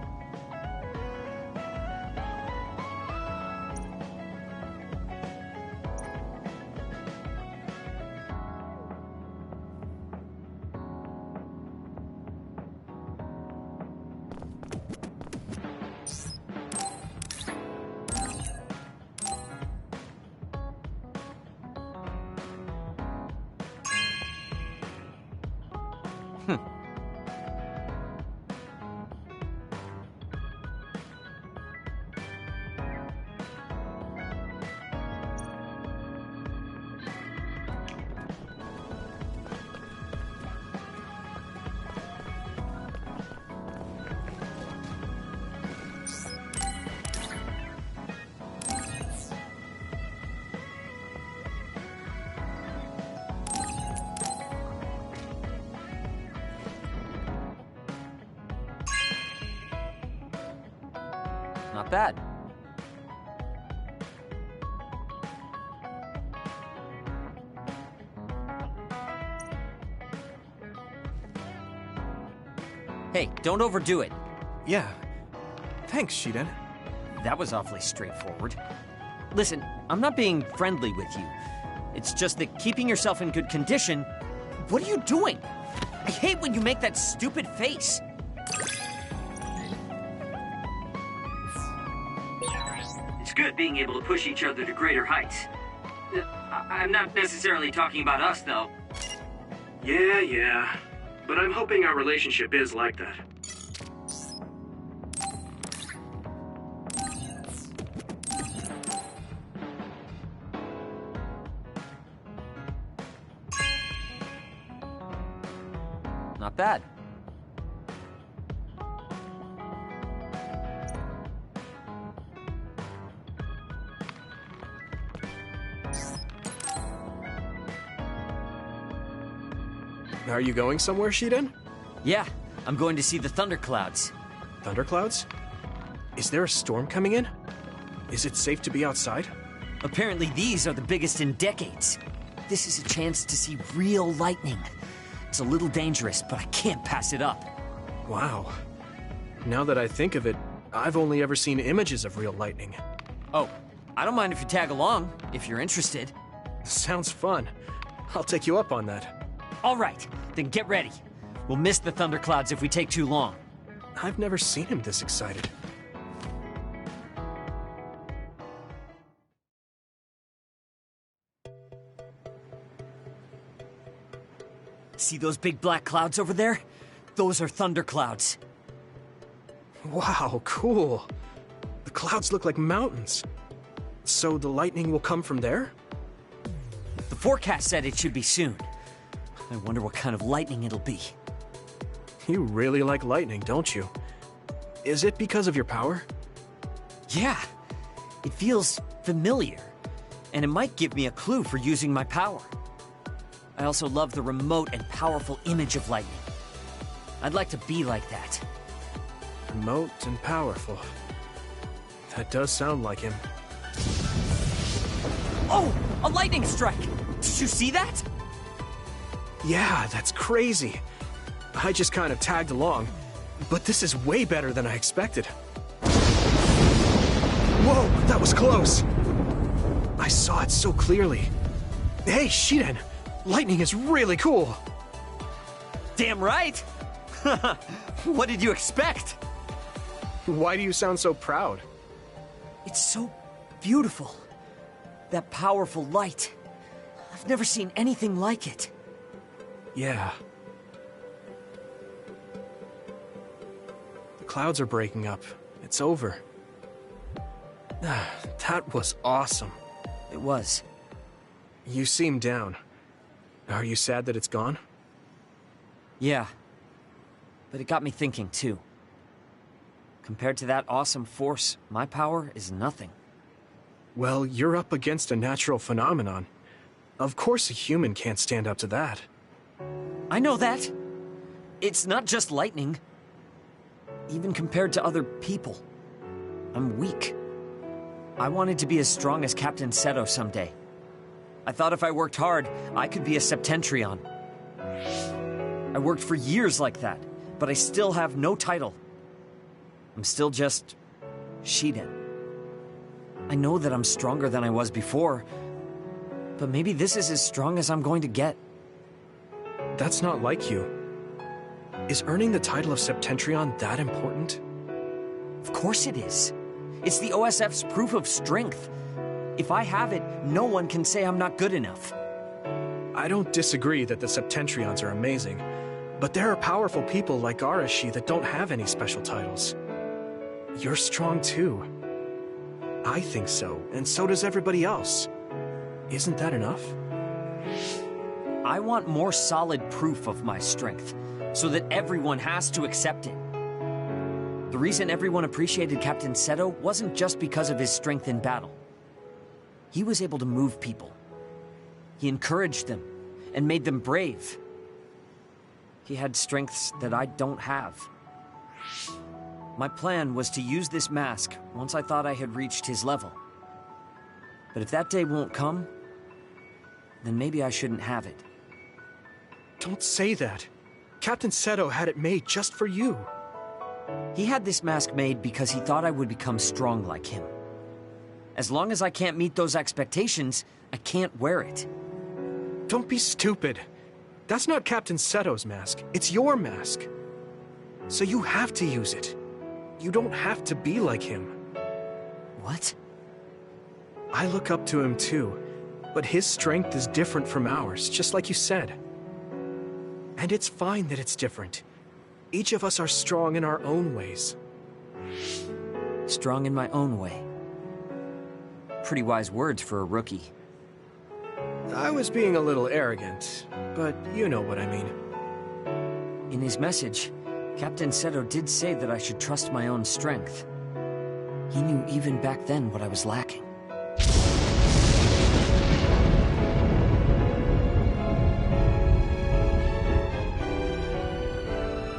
Not bad. Hey, don't overdo it. Yeah. Thanks, Shiden. That was awfully straightforward. Listen, I'm not being friendly with you. It's just that keeping yourself in good condition... What are you doing? I hate when you make that stupid face. It's good being able to push each other to greater heights. I'm not necessarily talking about us, though. Yeah. But I'm hoping our relationship is like that. Not bad. Are you going somewhere, Shiden? Yeah, I'm going to see the thunderclouds. Thunderclouds? Is there a storm coming in? Is it safe to be outside? Apparently these are the biggest in decades. This is a chance to see real lightning. It's a little dangerous, but I can't pass it up. Wow. Now that I think of it, I've only ever seen images of real lightning. Oh, I don't mind if you tag along, if you're interested. Sounds fun. I'll take you up on that. All right, then get ready. We'll miss the thunderclouds if we take too long. I've never seen him this excited. See those big black clouds over there? Those are thunderclouds. Wow, cool. The clouds look like mountains. So the lightning will come from there? The forecast said it should be soon. I wonder what kind of lightning it'll be. You really like lightning, don't you? Is it because of your power? Yeah. It feels familiar. and it might give me a clue for using my power. I also love the remote and powerful image of lightning. I'd like to be like that. Remote and powerful. That does sound like him. Oh! A lightning strike! Did you see that? Yeah, that's crazy. I just kind of tagged along, but this is way better than I expected. Whoa, that was close! I saw it so clearly. Hey, Shiden! Lightning is really cool! Damn right! What did you expect? Why do you sound so proud? It's so beautiful. That powerful light. I've never seen anything like it. Yeah. The clouds are breaking up. It's over. That was awesome. It was. You seem down. Are you sad that it's gone? Yeah. But it got me thinking, too. Compared to that awesome force, my power is nothing. Well, you're up against a natural phenomenon. Of course a human can't stand up to that. I know that. It's not just lightning. Even compared to other people, I'm weak. I wanted to be as strong as Captain Seto someday. I thought if I worked hard, I could be a Septentrion. I worked for years like that, but I still have no title. I'm still just Shiden. I know that I'm stronger than I was before, but maybe this is as strong as I'm going to get. That's not like you. Is earning the title of Septentrion that important? Of course it is. It's the OSF's proof of strength. If I have it, no one can say I'm not good enough. I don't disagree that the Septentrions are amazing, but there are powerful people like Arashi that don't have any special titles. You're strong too. I think so, and so does everybody else. Isn't that enough? I want more solid proof of my strength, so that everyone has to accept it. The reason everyone appreciated Captain Seto wasn't just because of his strength in battle. He was able to move people. He encouraged them, and made them brave. He had strengths that I don't have. My plan was to use this mask once I thought I had reached his level. But if that day won't come, then maybe I shouldn't have it. Don't say that. Captain Seto had it made just for you. He had this mask made because he thought I would become strong like him. As long as I can't meet those expectations, I can't wear it. Don't be stupid. That's not Captain Seto's mask. It's your mask. So you have to use it. You don't have to be like him. What? I look up to him too, but his strength is different from ours, just like you said. And it's fine that it's different. Each of us are strong in our own ways. Strong in my own way. Pretty wise words for a rookie. I was being a little arrogant, but you know what I mean. In his message, Captain Seto did say that I should trust my own strength. He knew even back then what I was lacking.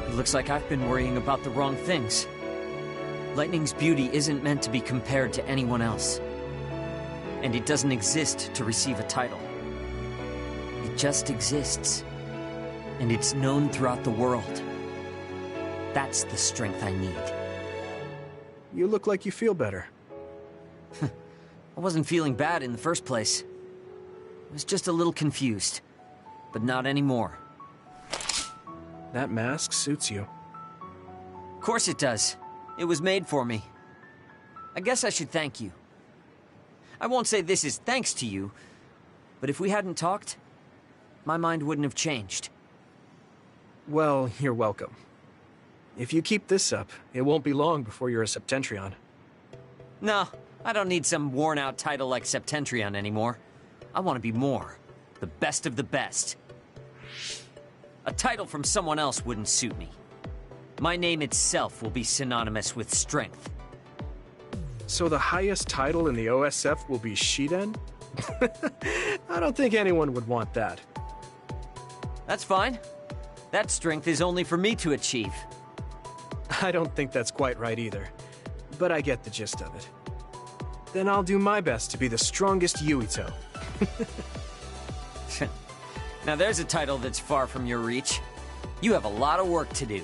It looks like I've been worrying about the wrong things. Lightning's beauty isn't meant to be compared to anyone else. And it doesn't exist to receive a title. It just exists. And it's known throughout the world. That's the strength I need. You look like you feel better. I wasn't feeling bad in the first place. I was just a little confused. But not anymore. That mask suits you. Of course it does. It was made for me. I guess I should thank you. I won't say this is thanks to you, but if we hadn't talked, my mind wouldn't have changed. Well, you're welcome. If you keep this up, it won't be long before you're a Septentrion. No, I don't need some worn-out title like Septentrion anymore. I want to be more. The best of the best. A title from someone else wouldn't suit me. My name itself will be synonymous with strength. So the highest title in the OSF will be Shiden? I don't think anyone would want that. That's fine. That strength is only for me to achieve. I don't think that's quite right either, but I get the gist of it. Then I'll do my best to be the strongest Yuito. Now there's a title that's far from your reach. You have a lot of work to do.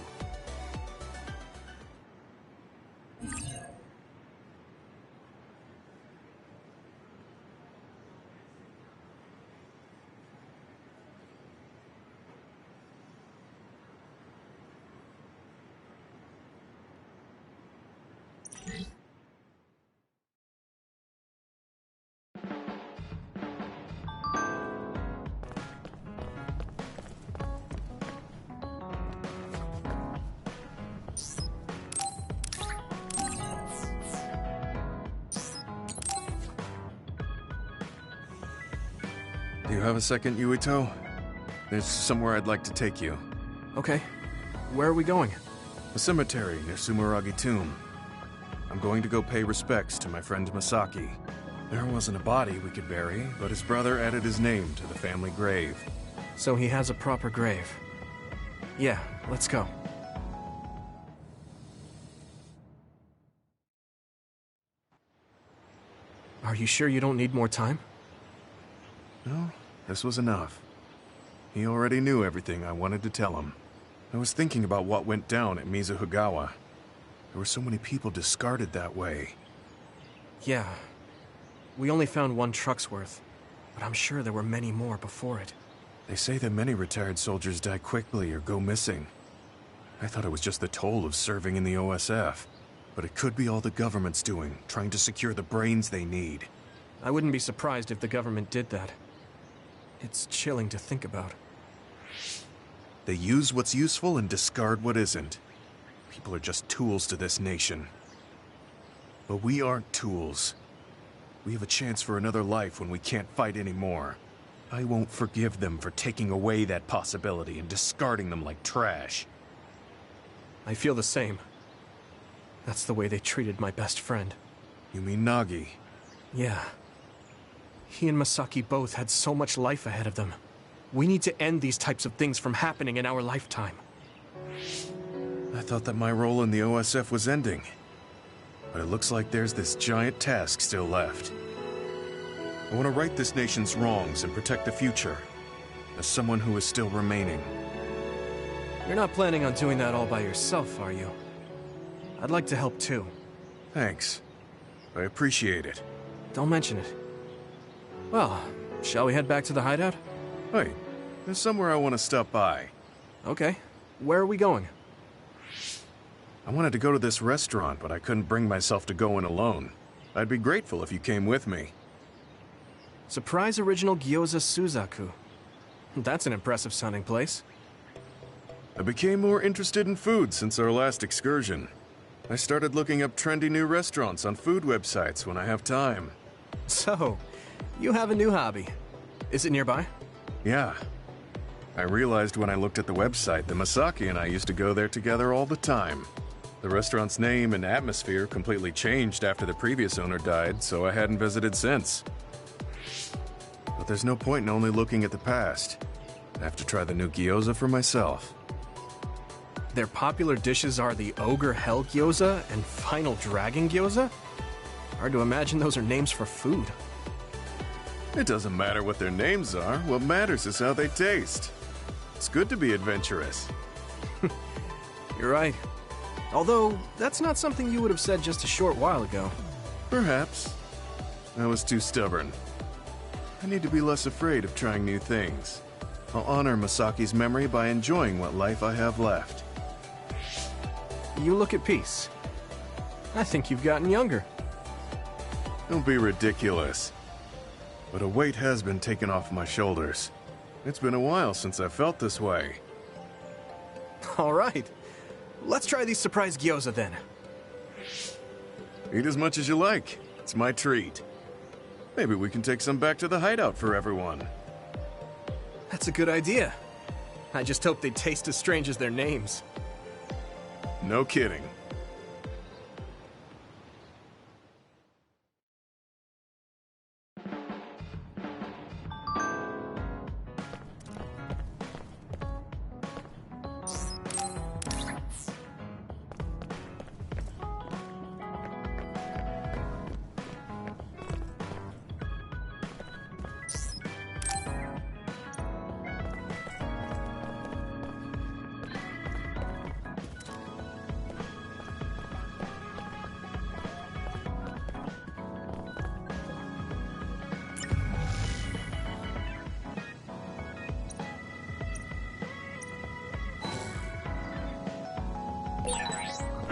Do you have a second, Yuito? There's somewhere I'd like to take you. Okay. Where are we going? A cemetery near Sumeragi Tomb. I'm going to go pay respects to my friend Masaki. There wasn't a body we could bury, but his brother added his name to the family grave. So he has a proper grave. Yeah, let's go. Are you sure you don't need more time? No, this was enough. He already knew everything I wanted to tell him. I was thinking about what went down at Mizuhigawa. There were so many people discarded that way. Yeah. We only found one truck's worth, but I'm sure there were many more before it. They say that many retired soldiers die quickly or go missing. I thought it was just the toll of serving in the OSF. But it could be all the government's doing, trying to secure the brains they need. I wouldn't be surprised if the government did that. It's chilling to think about. They use what's useful and discard what isn't. People are just tools to this nation. But we aren't tools. We have a chance for another life when we can't fight anymore. I won't forgive them for taking away that possibility and discarding them like trash. I feel the same. That's the way they treated my best friend. You mean Nagi? Yeah. He and Masaki both had so much life ahead of them. We need to end these types of things from happening in our lifetime. I thought that my role in the OSF was ending. But it looks like there's this giant task still left. I want to right this nation's wrongs and protect the future, as someone who is still remaining. You're not planning on doing that all by yourself, are you? I'd like to help too. Thanks. I appreciate it. Don't mention it. Well, shall we head back to the hideout? Wait, there's somewhere I want to stop by. Okay. Where are we going? I wanted to go to this restaurant, but I couldn't bring myself to go in alone. I'd be grateful if you came with me. Surprise Original Gyoza Suzaku. That's an impressive sounding place. I became more interested in food since our last excursion. I started looking up trendy new restaurants on food websites when I have time. So, you have a new hobby. Is it nearby? Yeah. I realized when I looked at the website that Masaki and I used to go there together all the time. The restaurant's name and atmosphere completely changed after the previous owner died, so I hadn't visited since. But there's no point in only looking at the past. I have to try the new gyoza for myself. Their popular dishes are the Ogre Hell Gyoza and Final Dragon Gyoza? Hard to imagine those are names for food. It doesn't matter what their names are. What matters is how they taste. It's good to be adventurous. You're right. Although, that's not something you would have said just a short while ago. Perhaps. I was too stubborn. I need to be less afraid of trying new things. I'll honor Masaki's memory by enjoying what life I have left. You look at peace. I think you've gotten younger. Don't be ridiculous. But a weight has been taken off my shoulders. It's been a while since I felt this way. All right. Let's try these surprise gyoza then. Eat as much as you like. It's my treat. Maybe we can take some back to the hideout for everyone. That's a good idea. I just hope they taste as strange as their names. No kidding.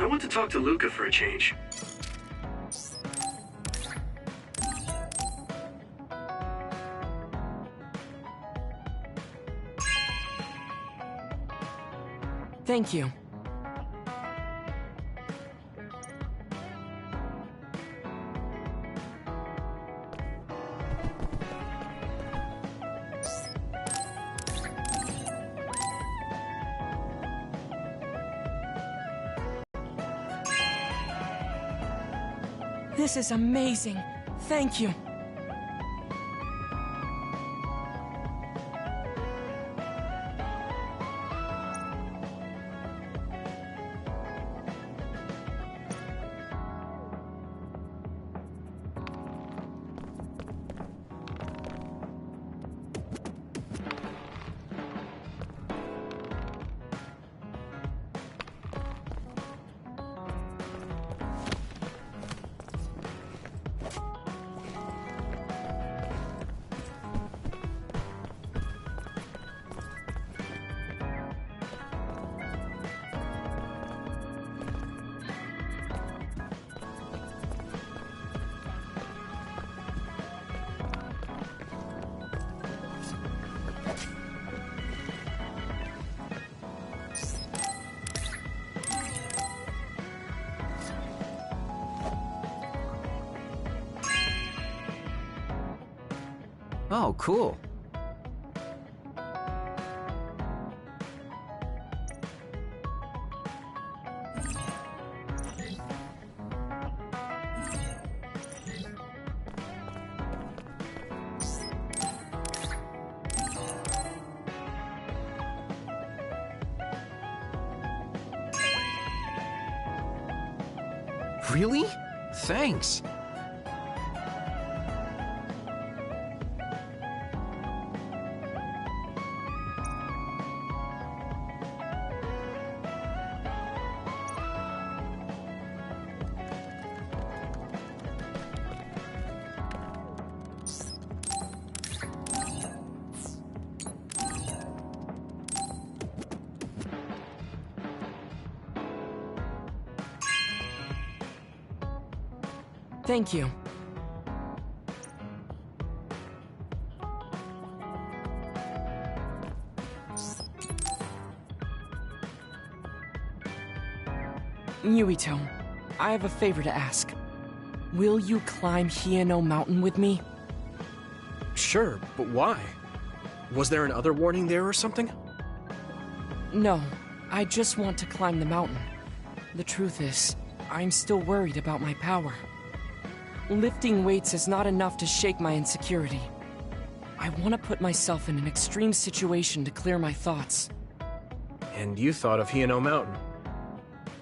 I want to talk to Luca for a change. Thank you. This is amazing. Thank you. Oh, cool. Really? Thanks. Thank you. Yuito, I have a favor to ask. Will you climb Hieno Mountain with me? Sure, but why? Was there an other warning there or something? No, I just want to climb the mountain. The truth is, I'm still worried about my power. Lifting weights is not enough to shake my insecurity. I want to put myself in an extreme situation to clear my thoughts. And you thought of Hieno Mountain.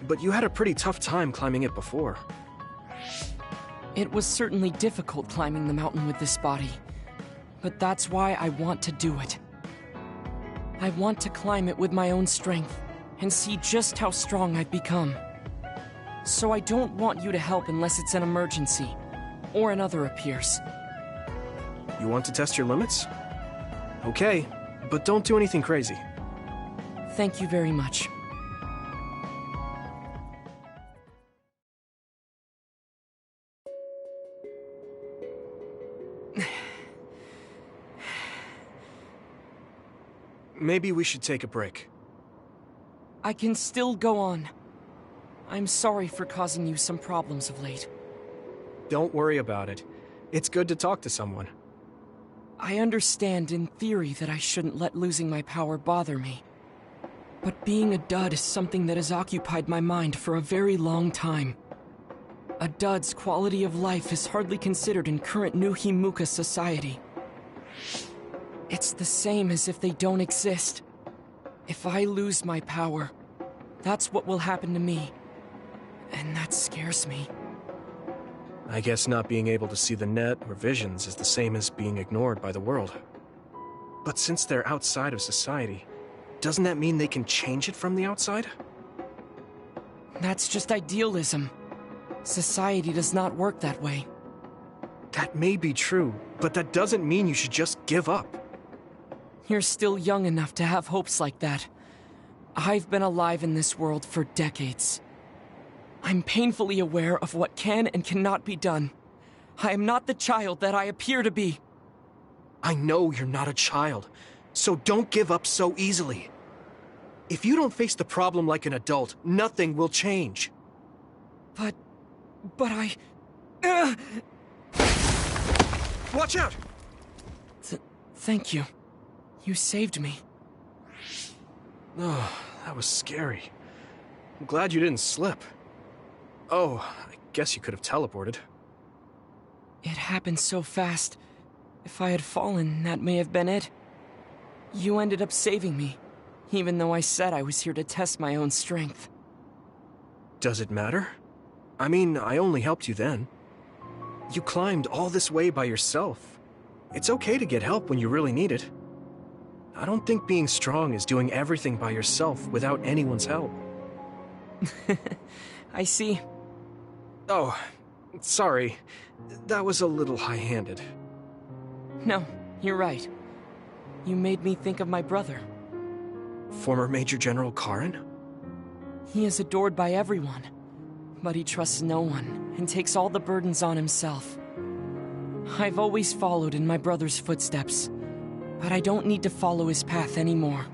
But you had a pretty tough time climbing it before. It was certainly difficult climbing the mountain with this body. But that's why I want to do it. I want to climb it with my own strength, and see just how strong I've become. So I don't want you to help unless it's an emergency. Or another appears. You want to test your limits? Okay, but don't do anything crazy. Thank you very much. Maybe we should take a break. I can still go on. I'm sorry for causing you some problems of late. Don't worry about it. It's good to talk to someone. I understand in theory that I shouldn't let losing my power bother me. But being a dud is something that has occupied my mind for a very long time. A dud's quality of life is hardly considered in current New Himuka society. It's the same as if they don't exist. If I lose my power, that's what will happen to me. And that scares me. I guess not being able to see the net or visions is the same as being ignored by the world. But since they're outside of society, doesn't that mean they can change it from the outside? That's just idealism. Society does not work that way. That may be true, but that doesn't mean you should just give up. You're still young enough to have hopes like that. I've been alive in this world for decades. I'm painfully aware of what can and cannot be done. I am not the child that I appear to be. I know you're not a child, so don't give up so easily. If you don't face the problem like an adult, nothing will change. But I... Watch out! Thank you. You saved me. Oh, that was scary. I'm glad you didn't slip. Oh, I guess you could have teleported. It happened so fast. If I had fallen, that may have been it. You ended up saving me, even though I said I was here to test my own strength. Does it matter? I mean, I only helped you then. You climbed all this way by yourself. It's okay to get help when you really need it. I don't think being strong is doing everything by yourself without anyone's help. I see. Oh, sorry. That was a little high-handed. No, you're right. You made me think of my brother. Former Major General Karen? He is adored by everyone, but he trusts no one and takes all the burdens on himself. I've always followed in my brother's footsteps, but I don't need to follow his path anymore.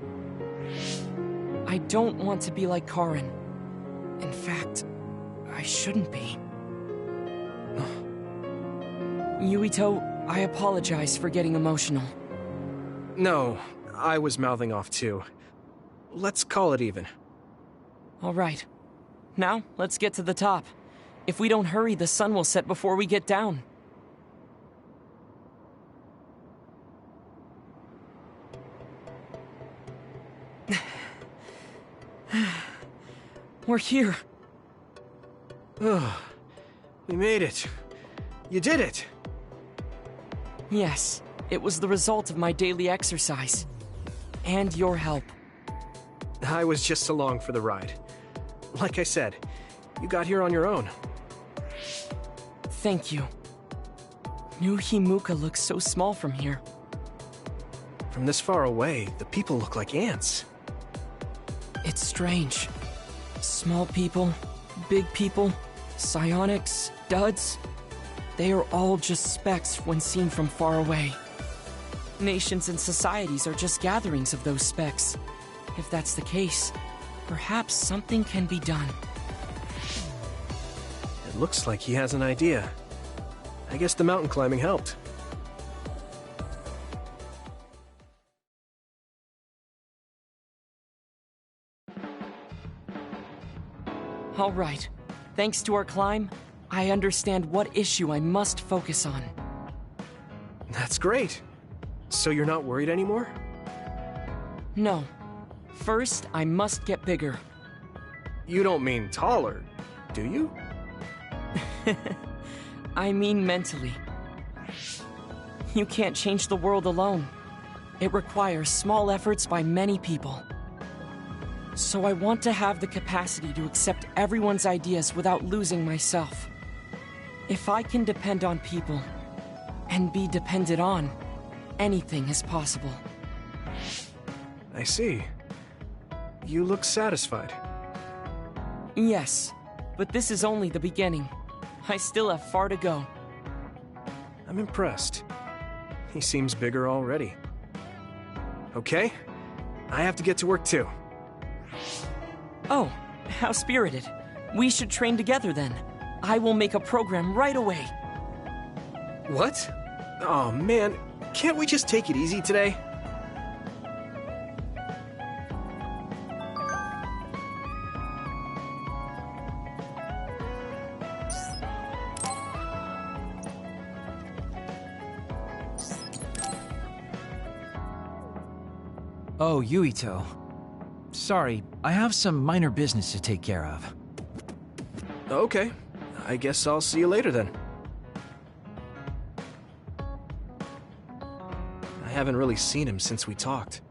I don't want to be like Karen. In fact, I shouldn't be. Yuito, I apologize for getting emotional. No, I was mouthing off too. Let's call it even. All right. Now, let's get to the top. If we don't hurry, the sun will set before we get down. We're here. Oh, we made it. You did it. Yes, it was the result of my daily exercise. And your help. I was just along for the ride. Like I said, you got here on your own. Thank you. New Himuka looks so small from here. From this far away, the people look like ants. It's strange. Small people, big people, psionics, duds. They are all just specks when seen from far away. Nations and societies are just gatherings of those specks. If that's the case, perhaps something can be done. It looks like he has an idea. I guess the mountain climbing helped. All right. Thanks to our climb, I understand what issue I must focus on. That's great. So you're not worried anymore? No. First, I must get bigger. You don't mean taller, do you? I mean mentally. You can't change the world alone. It requires small efforts by many people. So I want to have the capacity to accept everyone's ideas without losing myself. If I can depend on people, and be depended on, anything is possible. I see. You look satisfied. Yes, but this is only the beginning. I still have far to go. I'm impressed. He seems bigger already. Okay, I have to get to work too. Oh, how spirited. We should train together then. I will make a program right away. What? Oh man, can't we just take it easy today? Oh, Yuito. Sorry, I have some minor business to take care of. Okay, I guess I'll see you later then. I haven't really seen him since we talked.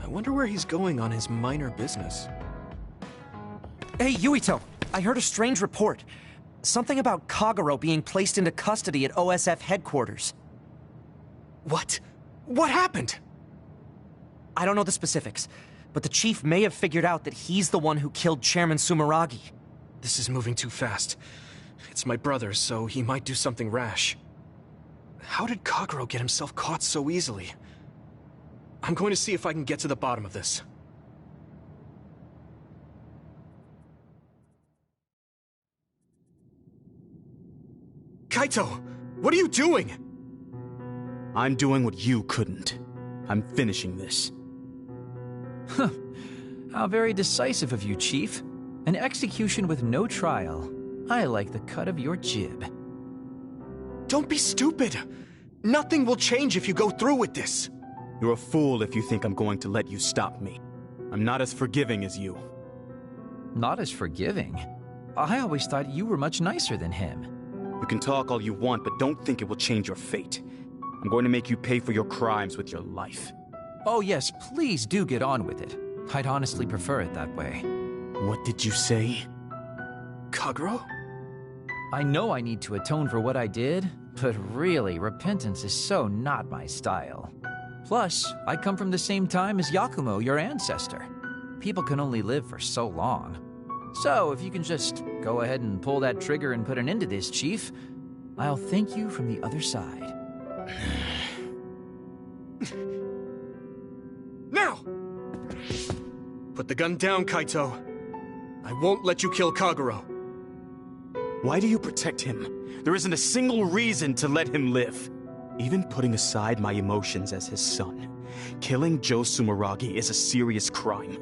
I wonder where he's going on his minor business. Hey, Yuito! I heard a strange report. Something about Kagero being placed into custody at OSF headquarters. What? What happened? I don't know the specifics, but the chief may have figured out that he's the one who killed Chairman Sumeragi. This is moving too fast. It's my brother, so he might do something rash. How did Kagero get himself caught so easily? I'm going to see if I can get to the bottom of this. Kaito! What are you doing? I'm doing what you couldn't. I'm finishing this. Huh. How very decisive of you, Chief. An execution with no trial. I like the cut of your jib. Don't be stupid! Nothing will change if you go through with this! You're a fool if you think I'm going to let you stop me. I'm not as forgiving as you. Not as forgiving? I always thought you were much nicer than him. You can talk all you want, but don't think it will change your fate. I'm going to make you pay for your crimes with your life. Oh yes, please do get on with it. I'd honestly prefer it that way. What did you say? Kagero? I know I need to atone for what I did, but really, repentance is so not my style. Plus, I come from the same time as Yakumo, your ancestor. People can only live for so long. So, if you can just go ahead and pull that trigger and put an end to this, Chief, I'll thank you from the other side. Now! Put the gun down, Kaito. I won't let you kill Kagero. Why do you protect him? There isn't a single reason to let him live. Even putting aside my emotions as his son, killing Joe Sumeragi is a serious crime.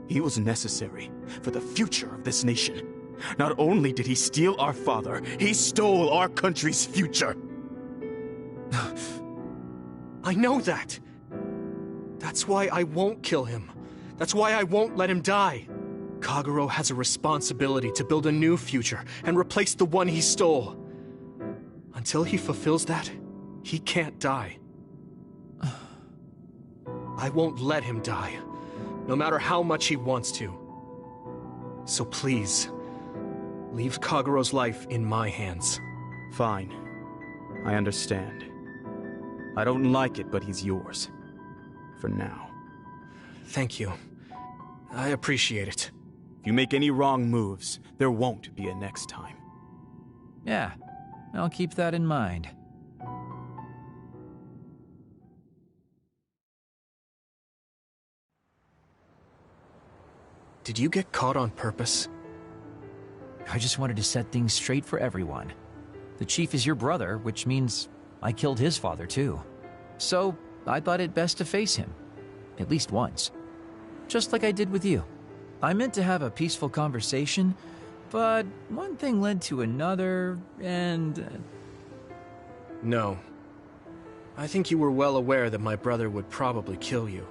He was necessary for the future of this nation. Not only did he steal our father, he stole our country's future. I know that. That's why I won't kill him. That's why I won't let him die. Kagero has a responsibility to build a new future and replace the one he stole. Until he fulfills that, he can't die. I won't let him die, no matter how much he wants to. So please, leave Kagero's life in my hands. Fine. I understand. I don't like it, but he's yours. For now. Thank you. I appreciate it. If you make any wrong moves, there won't be a next time. Yeah, I'll keep that in mind. Did you get caught on purpose? I just wanted to set things straight for everyone. The Chief is your brother, which means I killed his father too. So, I thought it best to face him. At least once. Just like I did with you. I meant to have a peaceful conversation, but one thing led to another, and... No. I think you were well aware that my brother would probably kill you.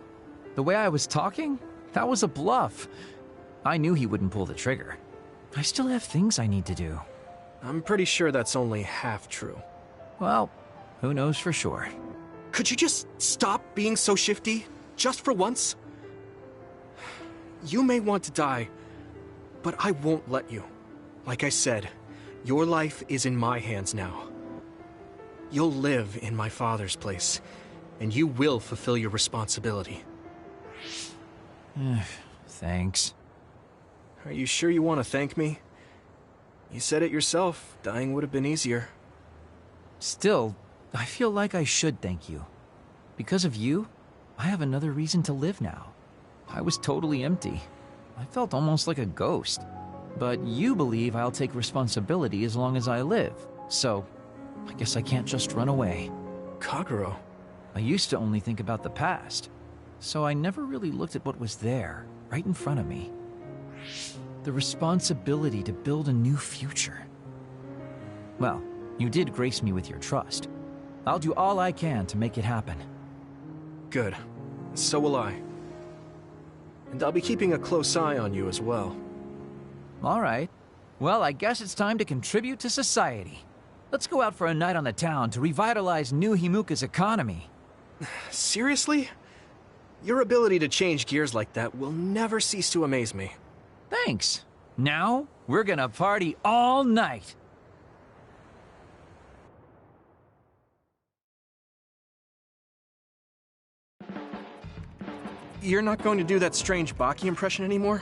The way I was talking? That was a bluff. I knew he wouldn't pull the trigger. I still have things I need to do. I'm pretty sure that's only half true. Well, who knows for sure. Could you just stop being so shifty? Just for once? You may want to die, but I won't let you. Like I said, your life is in my hands now. You'll live in my father's place, and you will fulfill your responsibility. Thanks. Are you sure you want to thank me? You said it yourself, dying would have been easier. Still, I feel like I should thank you. Because of you, I have another reason to live now. I was totally empty. I felt almost like a ghost. But you believe I'll take responsibility as long as I live, so I guess I can't just run away. Kagero? I used to only think about the past, so I never really looked at what was there, right in front of me. The responsibility to build a new future. Well, you did grace me with your trust. I'll do all I can to make it happen. Good. So will I. And I'll be keeping a close eye on you as well. All right. Well, I guess it's time to contribute to society. Let's go out for a night on the town to revitalize New Himuka's economy. Seriously? Your ability to change gears like that will never cease to amaze me. Thanks. Now, we're gonna party all night. You're not going to do that strange Baki impression anymore?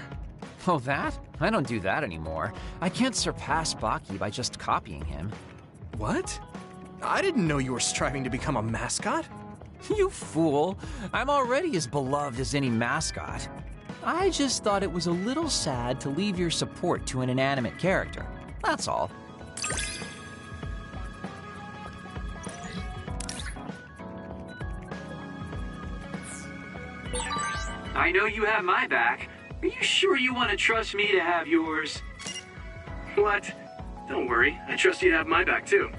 Oh, that? I don't do that anymore. I can't surpass Baki by just copying him. What? I didn't know you were striving to become a mascot. You fool. I'm already as beloved as any mascot. I just thought it was a little sad to leave your support to an inanimate character. That's all. I know you have my back. Are you sure you want to trust me to have yours? What? Don't worry. I trust you to have my back, too.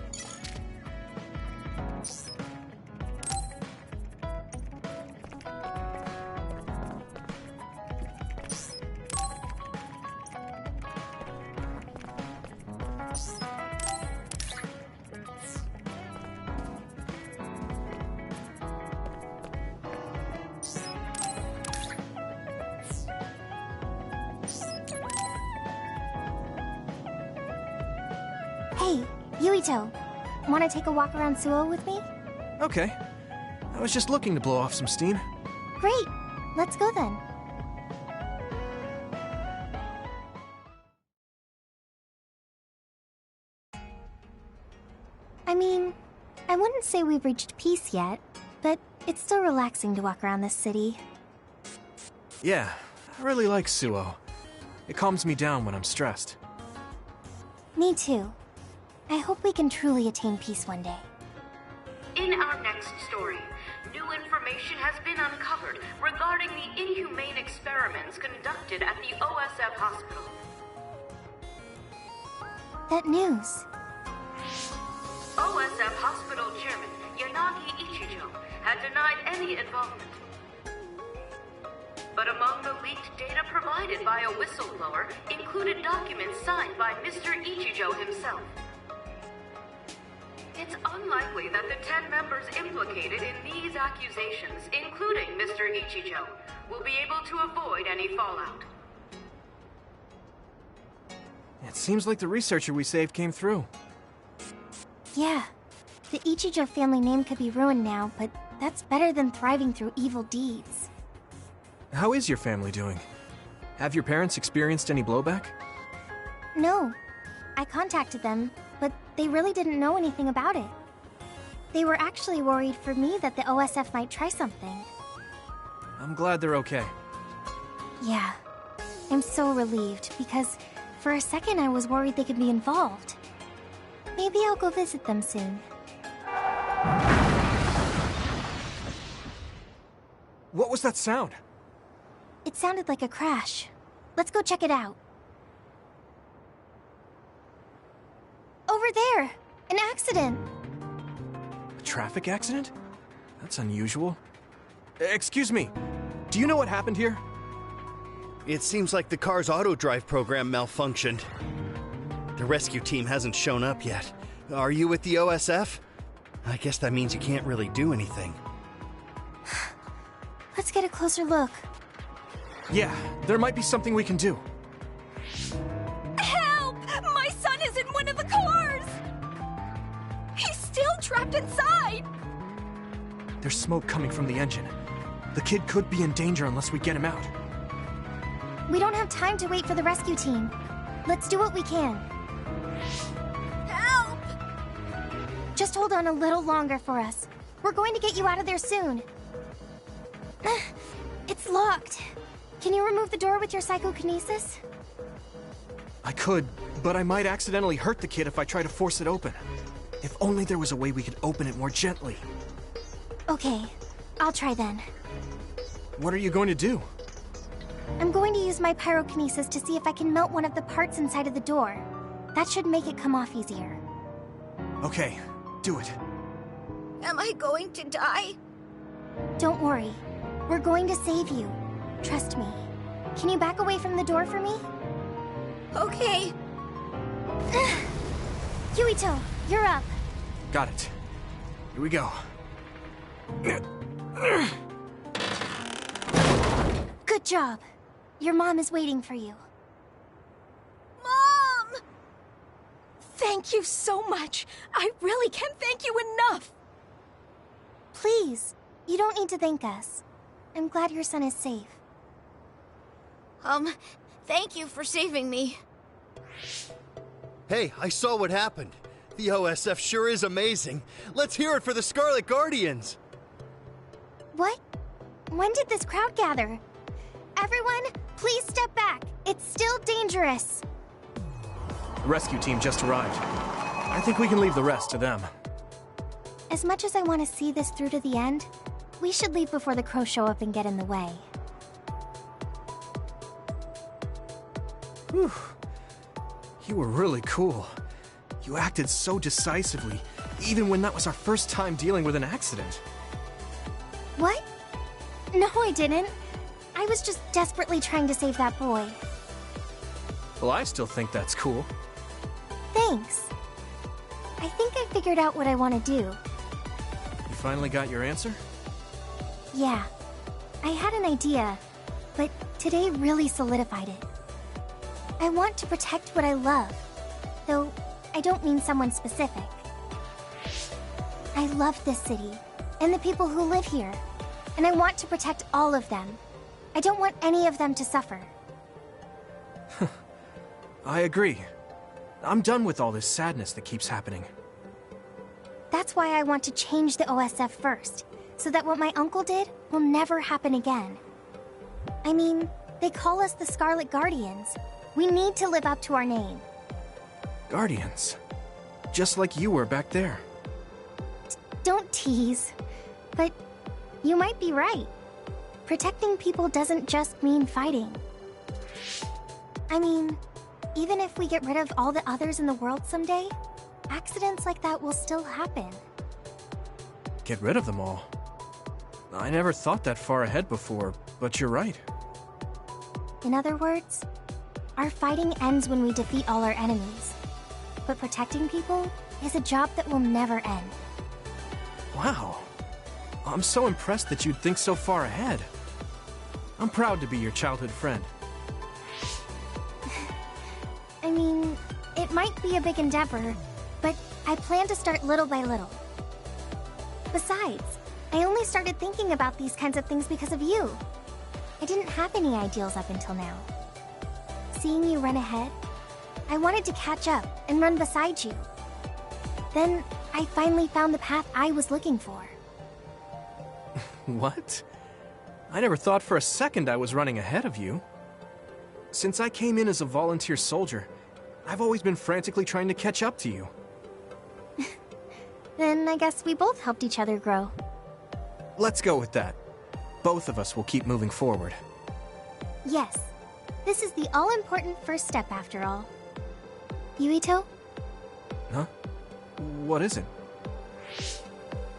Hey, Yuito. Want to take a walk around Suo with me? Okay. I was just looking to blow off some steam. Great. Let's go then. I mean, I wouldn't say we've reached peace yet, but it's still relaxing to walk around this city. Yeah, I really like Suo. It calms me down when I'm stressed. Me too. I hope we can truly attain peace one day. In our next story, new information has been uncovered regarding the inhumane experiments conducted at the OSF hospital. That news. OSF hospital chairman Yanagi Ichijo had denied any involvement. But among the leaked data provided by a whistleblower included documents signed by Mr. Ichijo himself. It's unlikely that the 10 members implicated in these accusations, including Mr. Ichijo, will be able to avoid any fallout. It seems like the researcher we saved came through. Yeah, the Ichijo family name could be ruined now, but that's better than thriving through evil deeds. How is your family doing? Have your parents experienced any blowback? No. I contacted them, but they really didn't know anything about it. They were actually worried for me that the OSF might try something. I'm glad they're okay. Yeah. I'm so relieved, because for a second I was worried they could be involved. Maybe I'll go visit them soon. What was that sound? It sounded like a crash. Let's go check it out. Over there! An accident! A traffic accident? That's unusual. Excuse me, do you know what happened here? It seems like the car's auto-drive program malfunctioned. The rescue team hasn't shown up yet. Are you with the OSF? I guess that means you can't really do anything. Let's get a closer look. Yeah, there might be something we can do. Help! My son is in one of the cars! He's still trapped inside! There's smoke coming from the engine. The kid could be in danger unless we get him out. We don't have time to wait for the rescue team. Let's do what we can. Help! Just hold on a little longer for us. We're going to get you out of there soon. It's locked. Can you remove the door with your psychokinesis? I could, but I might accidentally hurt the kid if I try to force it open. If only there was a way we could open it more gently. Okay, I'll try then. What are you going to do? I'm going to use my pyrokinesis to see if I can melt one of the parts inside of the door. That should make it come off easier. Okay, do it. Am I going to die? Don't worry. We're going to save you. Trust me. Can you back away from the door for me? Okay. Yuito, you're up. Got it. Here we go. Good job. Your mom is waiting for you. Mom! Thank you so much. I really can't thank you enough. Please, you don't need to thank us. I'm glad your son is safe. Thank you for saving me. Hey, I saw what happened. The OSF sure is amazing. Let's hear it for the Scarlet Guardians. What? When did this crowd gather? Everyone, please step back. It's still dangerous. The rescue team just arrived. I think we can leave the rest to them. As much as I want to see this through to the end, we should leave before the crows show up and get in the way. Whew. You were really cool. You acted so decisively, even when that was our first time dealing with an accident. What? No, I didn't. I was just desperately trying to save that boy. Well, I still think that's cool. Thanks. I think I figured out what I want to do. You finally got your answer? Yeah. I had an idea, but today really solidified it. I want to protect what I love, though I don't mean someone specific. I love this city, and the people who live here, and I want to protect all of them. I don't want any of them to suffer. I agree. I'm done with all this sadness that keeps happening. That's why I want to change the OSF first, so that what my uncle did will never happen again. I mean, they call us the Scarlet Guardians. We need to live up to our name. Guardians. Just like you were back there. Don't tease. But you might be right. Protecting people doesn't just mean fighting. I mean, even if we get rid of all the others in the world someday, accidents like that will still happen. Get rid of them all. I never thought that far ahead before, but you're right. In other words, our fighting ends when we defeat all our enemies. But protecting people is a job that will never end. Wow. I'm so impressed that you'd think so far ahead. I'm proud to be your childhood friend. I mean, it might be a big endeavor, but I plan to start little by little. Besides, I only started thinking about these kinds of things because of you. I didn't have any ideals up until now. Seeing you run ahead, I wanted to catch up and run beside you. Then, I finally found the path I was looking for. What? I never thought for a second I was running ahead of you. Since I came in as a volunteer soldier, I've always been frantically trying to catch up to you. Then I guess we both helped each other grow. Let's go with that. Both of us will keep moving forward. Yes. This is the all-important first step after all. Yuito? Huh? What is it?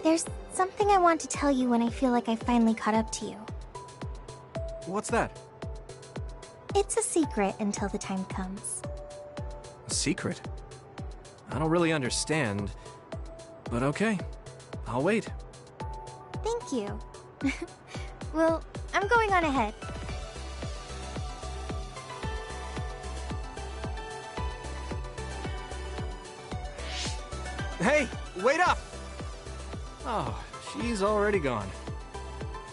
There's something I want to tell you when I feel like I finally caught up to you. What's that? It's a secret until the time comes. A secret? I don't really understand, but okay. I'll wait. Thank you. Well, I'm going on ahead. Hey, wait up! Oh, she's already gone.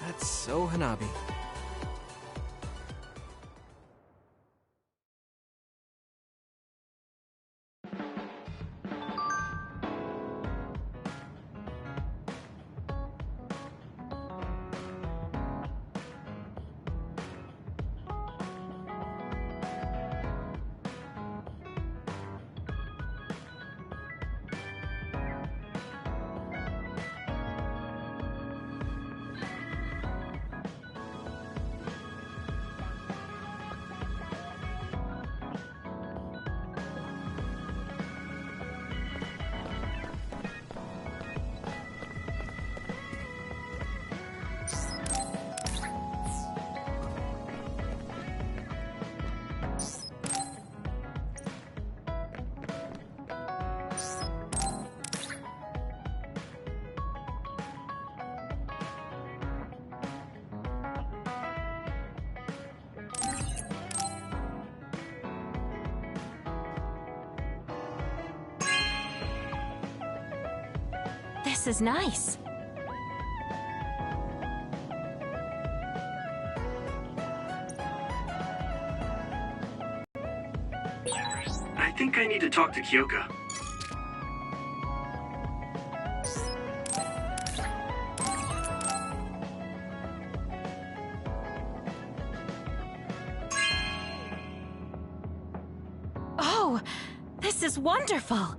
That's so Hanabi. This is nice. think I need to talk to Kyoka. Oh, this is wonderful!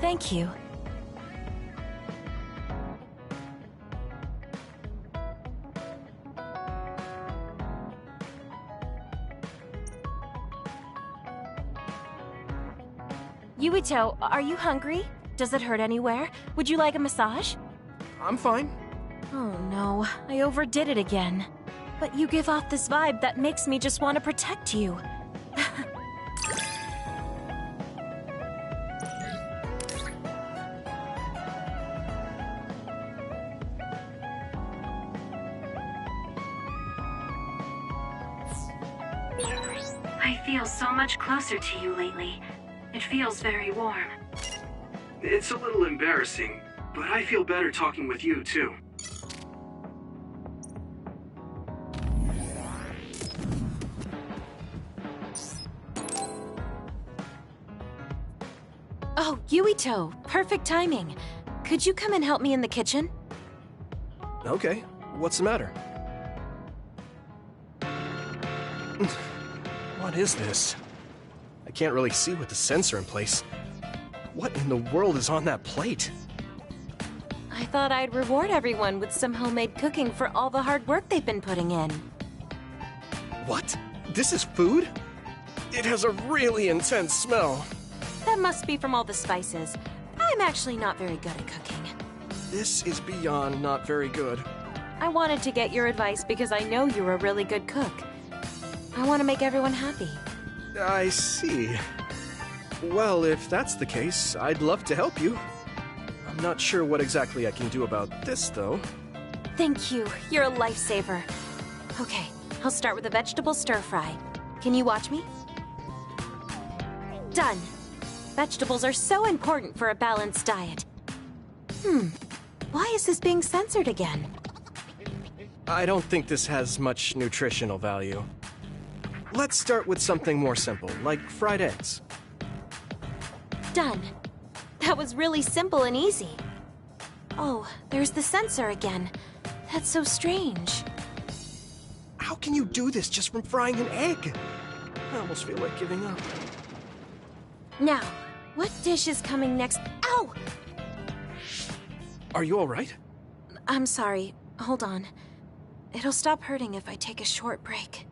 Thank you. Yuito, are you hungry? Does it hurt anywhere? Would you like a massage? I'm fine. Oh no, I overdid it again. But you give off this vibe that makes me just want to protect you. I feel so much closer to you lately. It feels very warm. It's a little embarrassing, but I feel better talking with you, too. Oh, Yuito, perfect timing. Could you come and help me in the kitchen? Okay, what's the matter? What is this? I can't really see with the sensor in place. What in the world is on that plate? I thought I'd reward everyone with some homemade cooking for all the hard work they've been putting in. What? This is food? It has a really intense smell. That must be from all the spices. I'm actually not very good at cooking. This is beyond not very good. I wanted to get your advice because I know you're a really good cook. I want to make everyone happy. I see. Well, if that's the case, I'd love to help you. I'm not sure what exactly I can do about this, though. Thank you. You're a lifesaver. Okay, I'll start with a vegetable stir-fry. Can you watch me? Done. Vegetables are so important for a balanced diet. Why is this being censored again? I don't think this has much nutritional value. Let's start with something more simple, like fried eggs. Done. That was really simple and easy. Oh, there's the censor again. That's so strange. How can you do this just from frying an egg? I almost feel like giving up. Now, what dish is coming next? Ow! Are you alright? I'm sorry. Hold on. It'll stop hurting if I take a short break.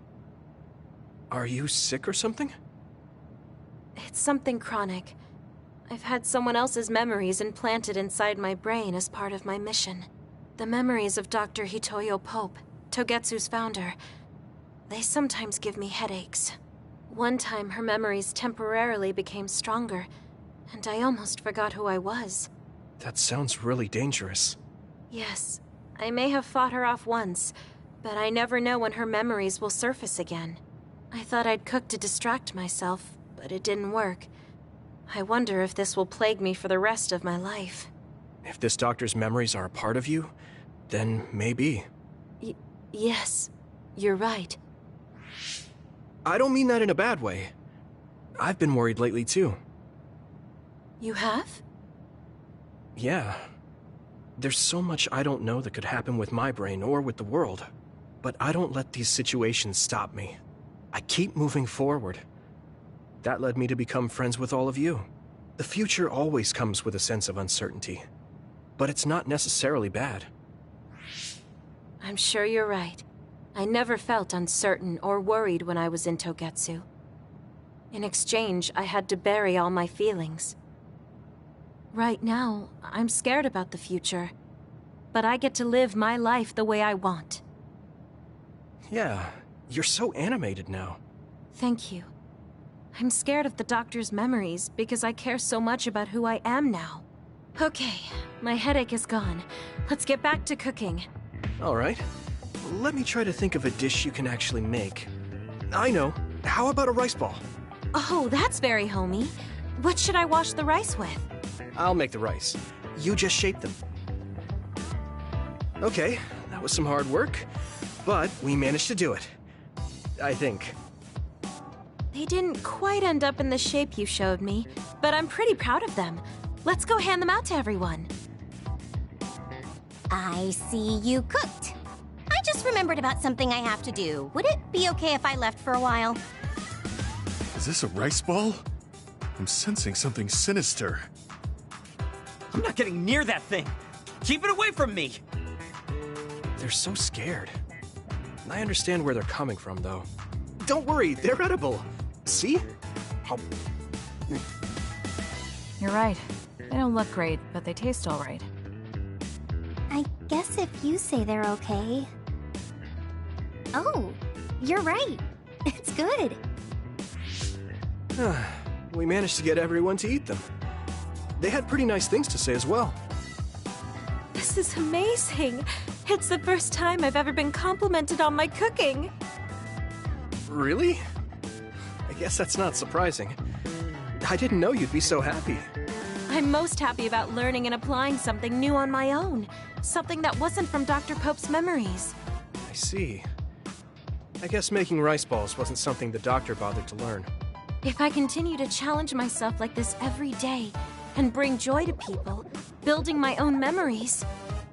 Are you sick or something? It's something chronic. I've had someone else's memories implanted inside my brain as part of my mission. The memories of Dr. Hitoyo Pope, Togetsu's founder. They sometimes give me headaches. One time, her memories temporarily became stronger, and I almost forgot who I was. That sounds really dangerous. Yes, I may have fought her off once, but I never know when her memories will surface again. I thought I'd cook to distract myself, but it didn't work. I wonder if this will plague me for the rest of my life. If this doctor's memories are a part of you, then maybe. Yes, you're right. I don't mean that in a bad way. I've been worried lately, too. You have? Yeah. There's so much I don't know that could happen with my brain or with the world. But I don't let these situations stop me. I keep moving forward. That led me to become friends with all of you. The future always comes with a sense of uncertainty. But it's not necessarily bad. I'm sure you're right. I never felt uncertain or worried when I was in Togetsu. In exchange, I had to bury all my feelings. Right now, I'm scared about the future. But I get to live my life the way I want. Yeah, you're so animated now. Thank you. I'm scared of the doctor's memories because I care so much about who I am now. Okay, my headache is gone. Let's get back to cooking. All right. Let me try to think of a dish you can actually make. I know. How about a rice ball? Oh, that's very homey. What should I wash the rice with? I'll make the rice. You just shape them. Okay, that was some hard work, but we managed to do it. I think. They didn't quite end up in the shape you showed me, but I'm pretty proud of them. Let's go hand them out to everyone. I see you cooked. I just remembered about something I have to do. Would it be okay if I left for a while? Is this a rice ball? I'm sensing something sinister. I'm not getting near that thing. Keep it away from me. They're so scared. I understand where they're coming from, though. Don't worry, they're edible. See? How... You're right. They don't look great, but they taste all right. I guess if you say they're okay... Oh, you're right. It's good. We managed to get everyone to eat them. They had pretty nice things to say as well. This is amazing. It's the first time I've ever been complimented on my cooking. Really? I guess that's not surprising. I didn't know you'd be so happy. I'm most happy about learning and applying something new on my own. Something that wasn't from Dr. Pope's memories. I see. I guess making rice balls wasn't something the doctor bothered to learn. If I continue to challenge myself like this every day and bring joy to people, building my own memories,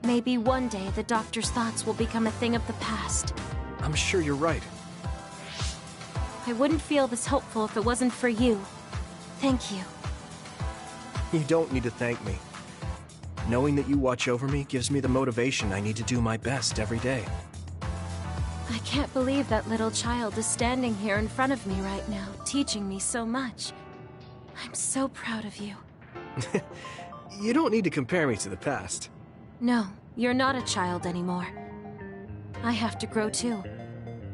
maybe one day the doctor's thoughts will become a thing of the past. I'm sure you're right. I wouldn't feel this hopeful if it wasn't for you. Thank you. You don't need to thank me. Knowing that you watch over me gives me the motivation I need to do my best every day. I can't believe that little child is standing here in front of me right now, teaching me so much. I'm so proud of you. You don't need to compare me to the past. No, you're not a child anymore. I have to grow too.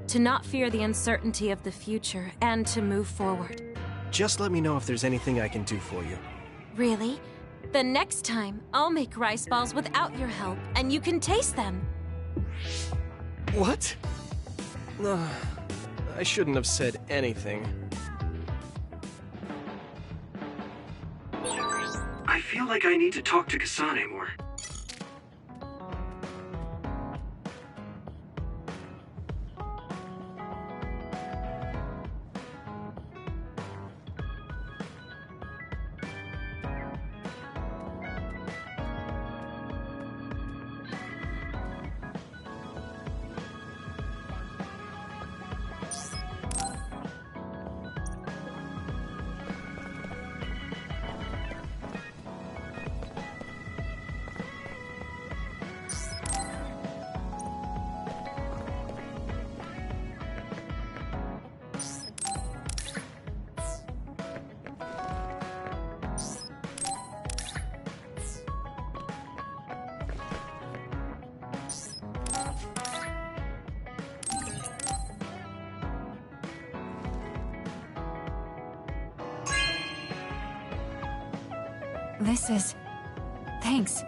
To not fear the uncertainty of the future, and to move forward. Just let me know if there's anything I can do for you. Really? Then next time, I'll make rice balls without your help, and you can taste them. What? I shouldn't have said anything. I feel like I need to talk to Kasane more. This is... Thanks.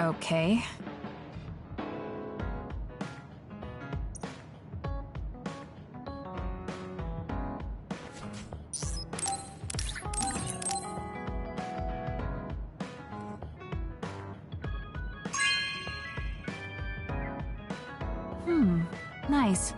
Okay. Nice.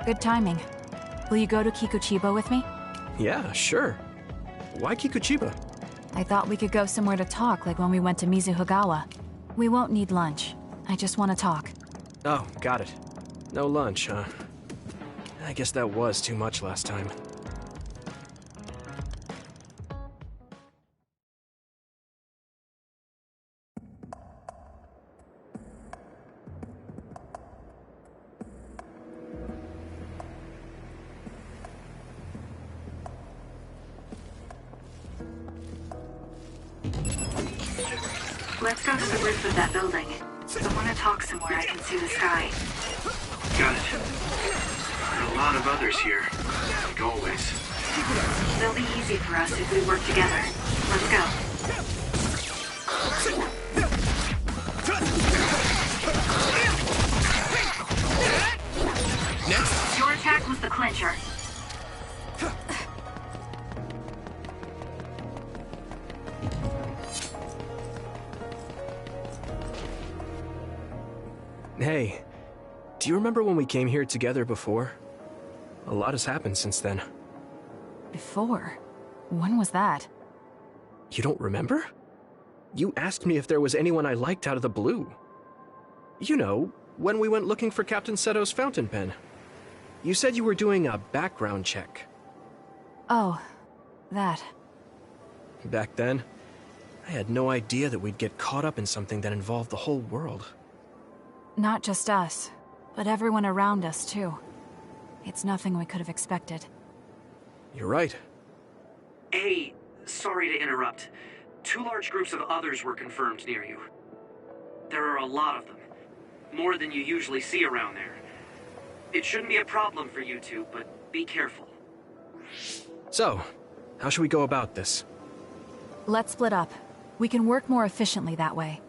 Good timing. Will you go to Kikuchiba with me? Yeah, sure. Why Kikuchiba? I thought we could go somewhere to talk, like when we went to Mizuhigawa. We won't need lunch. I just want to talk. Oh, got it. No lunch, huh? I guess that was too much last time. Let's go to the roof of that building. I want to talk somewhere I can see the sky. Got it. There are a lot of others here, like always. They'll be easy for us if we work together. Let's go. Next. Your attack was the clincher. Hey, do you remember when we came here together before? A lot has happened since then. Before? When was that? You don't remember? You asked me if there was anyone I liked out of the blue. You know, when we went looking for Captain Seto's fountain pen. You said you were doing a background check. Oh, that. Back then, I had no idea that we'd get caught up in something that involved the whole world. Not just us, but everyone around us, too. It's nothing we could have expected. You're right. Hey, sorry to interrupt. 2 large groups of others were confirmed near you. There are a lot of them. More than you usually see around there. It shouldn't be a problem for you two, but be careful. So, how should we go about this? Let's split up. We can work more efficiently that way.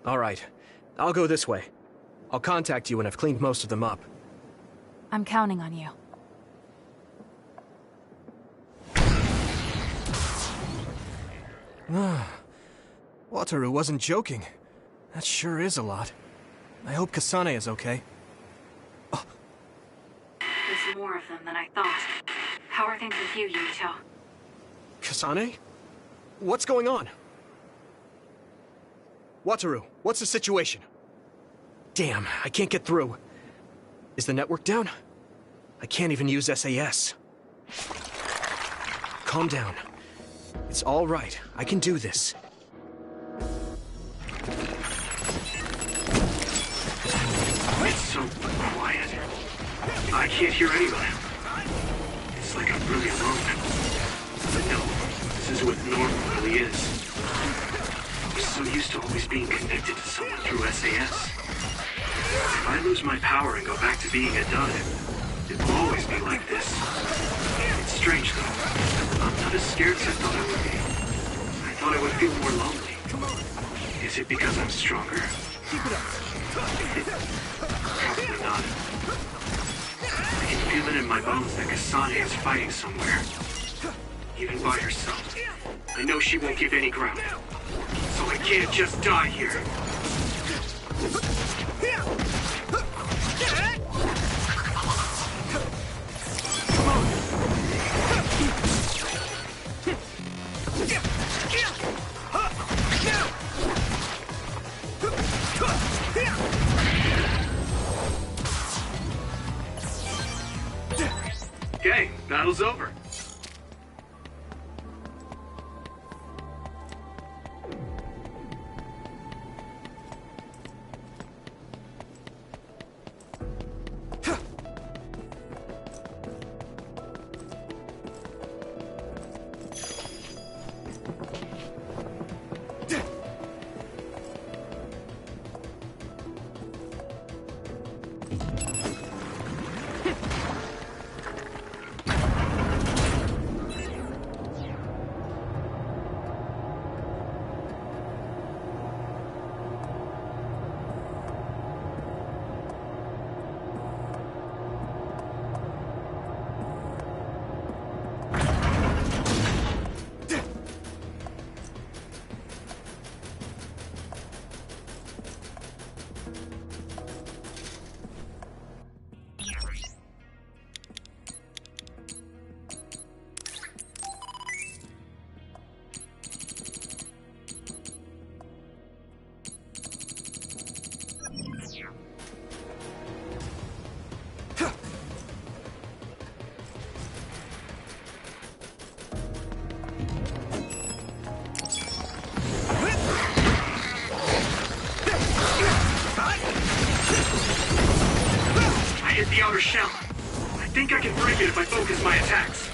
All right. I'll go this way. I'll contact you when I've cleaned most of them up. I'm counting on you. Wataru wasn't joking. That sure is a lot. I hope Kasane is okay. There's more of them than I thought. How are things with you, Yuito? Kasane? What's going on? Wataru, what's the situation? Damn, I can't get through. Is the network down? I can't even use SAS. Calm down. It's all right. I can do this. It's so quiet. I can't hear anyone. It's like I'm really alone. But no, this is what normal really is. I'm so used to always being connected to someone through SAS. If I lose my power and go back to being a dud, it will always be like this. It's strange though. I'm not as scared as I thought I would be. I thought I would feel more lonely. Is it because I'm stronger? Probably not. I can feel it in my bones that Kasane is fighting somewhere. Even by herself. I know she won't give any ground. So I can't just die here. Okay, battle's over. think I can break it if I focus my attacks.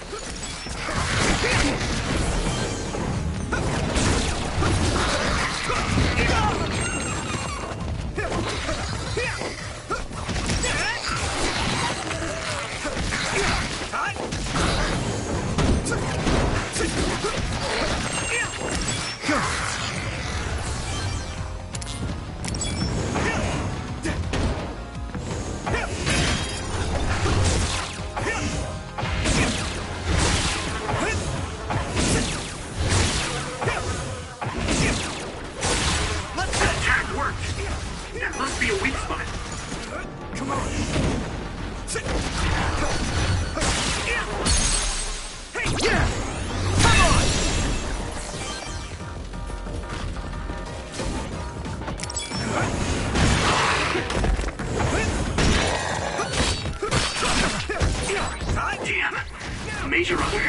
Major other.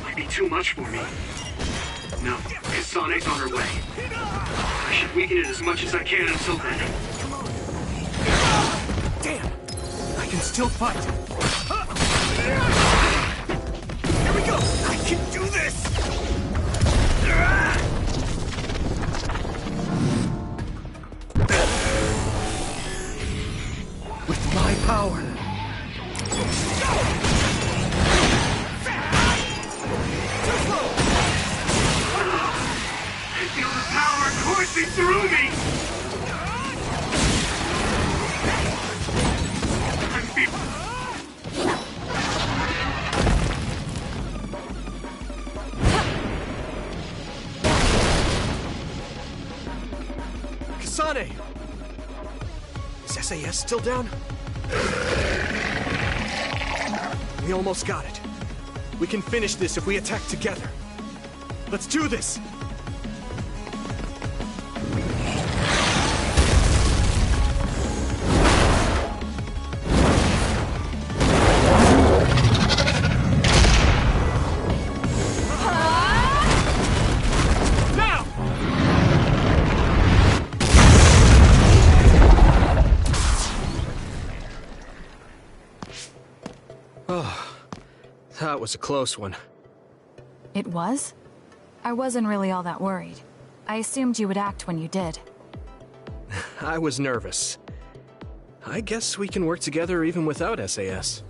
Might be too much for me. No, Kasane's on her way. I should weaken it as much as I can until then. Damn! I can still fight! Here we go! I can do this! With my power! Coursing through me! Kasane! Is SAS still down? We almost got it. We can finish this if we attack together. Let's do this! That was a close one. It was? I wasn't really all that worried. I assumed you would act when you did. I was nervous. I guess we can work together even without SAS.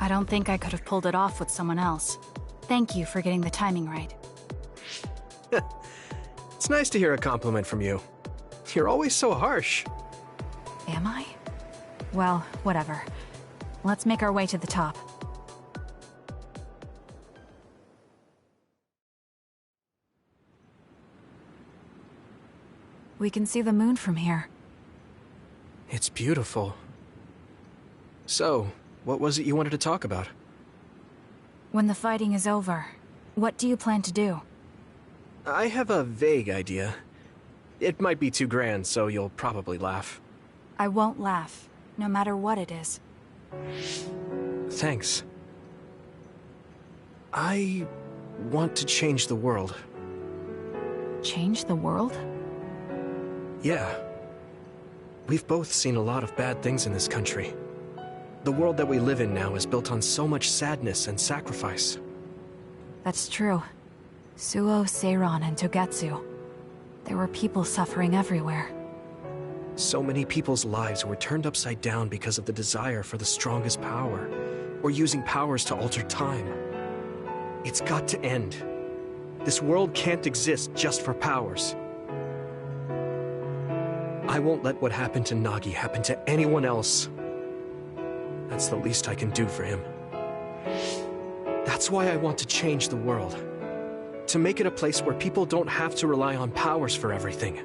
I don't think I could have pulled it off with someone else. Thank you for getting the timing right. It's nice to hear a compliment from you. You're always so harsh. Am I? Well, whatever. Let's make our way to the top. We can see the moon from here. It's beautiful. So, what was it you wanted to talk about? When the fighting is over, what do you plan to do? I have a vague idea. It might be too grand, so you'll probably laugh. I won't laugh, no matter what it is. Thanks. I want to change the world. Change the world? Yeah. We've both seen a lot of bad things in this country. The world that we live in now is built on so much sadness and sacrifice. That's true. Suo, Seiran, and Togetsu. There were people suffering everywhere. So many people's lives were turned upside down because of the desire for the strongest power, or using powers to alter time. It's got to end. This world can't exist just for powers. I won't let what happened to Nagi happen to anyone else. That's the least I can do for him. That's why I want to change the world. To make it a place where people don't have to rely on powers for everything.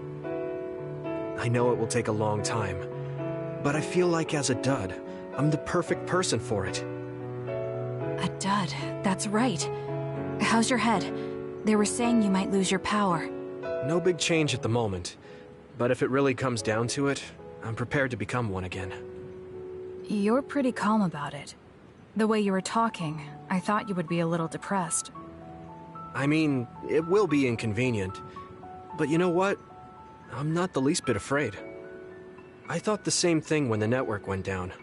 I know it will take a long time, but I feel like as a dud, I'm the perfect person for it. A dud, that's right. How's your head? They were saying you might lose your power. No big change at the moment. But if it really comes down to it, I'm prepared to become one again. You're pretty calm about it. The way you were talking, I thought you would be a little depressed. I mean, it will be inconvenient. But you know what? I'm not the least bit afraid. I thought the same thing when the network went down.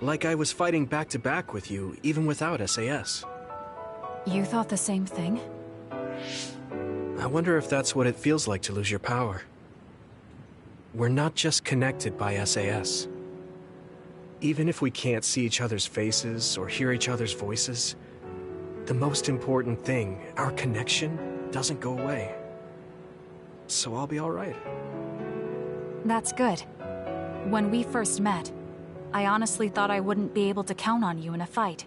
Like I was fighting back-to-back with you, even without SAS. You thought the same thing? I wonder if that's what it feels like to lose your power. We're not just connected by SAS. Even if we can't see each other's faces or hear each other's voices, the most important thing, our connection, doesn't go away. So I'll be all right. That's good. When we first met, I honestly thought I wouldn't be able to count on you in a fight.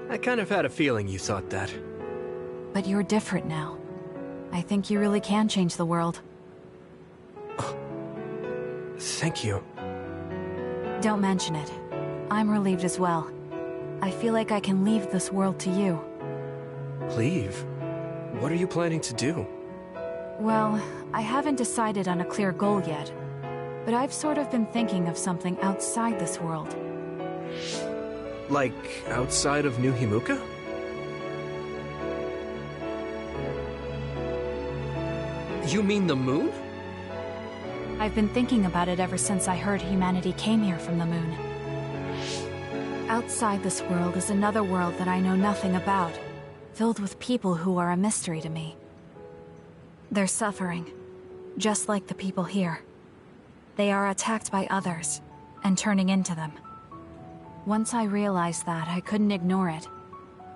I kind of had a feeling you thought that. But you're different now. I think you really can change the world. Thank you. Don't mention it. I'm relieved as well. I feel like I can leave this world to you. Leave? What are you planning to do? Well, I haven't decided on a clear goal yet, but I've sort of been thinking of something outside this world. Like, outside of New Himuka? You mean the moon? I've been thinking about it ever since I heard humanity came here from the moon. Outside this world is another world that I know nothing about, filled with people who are a mystery to me. They're suffering, just like the people here. They are attacked by others, and turning into them. Once I realized that, I couldn't ignore it.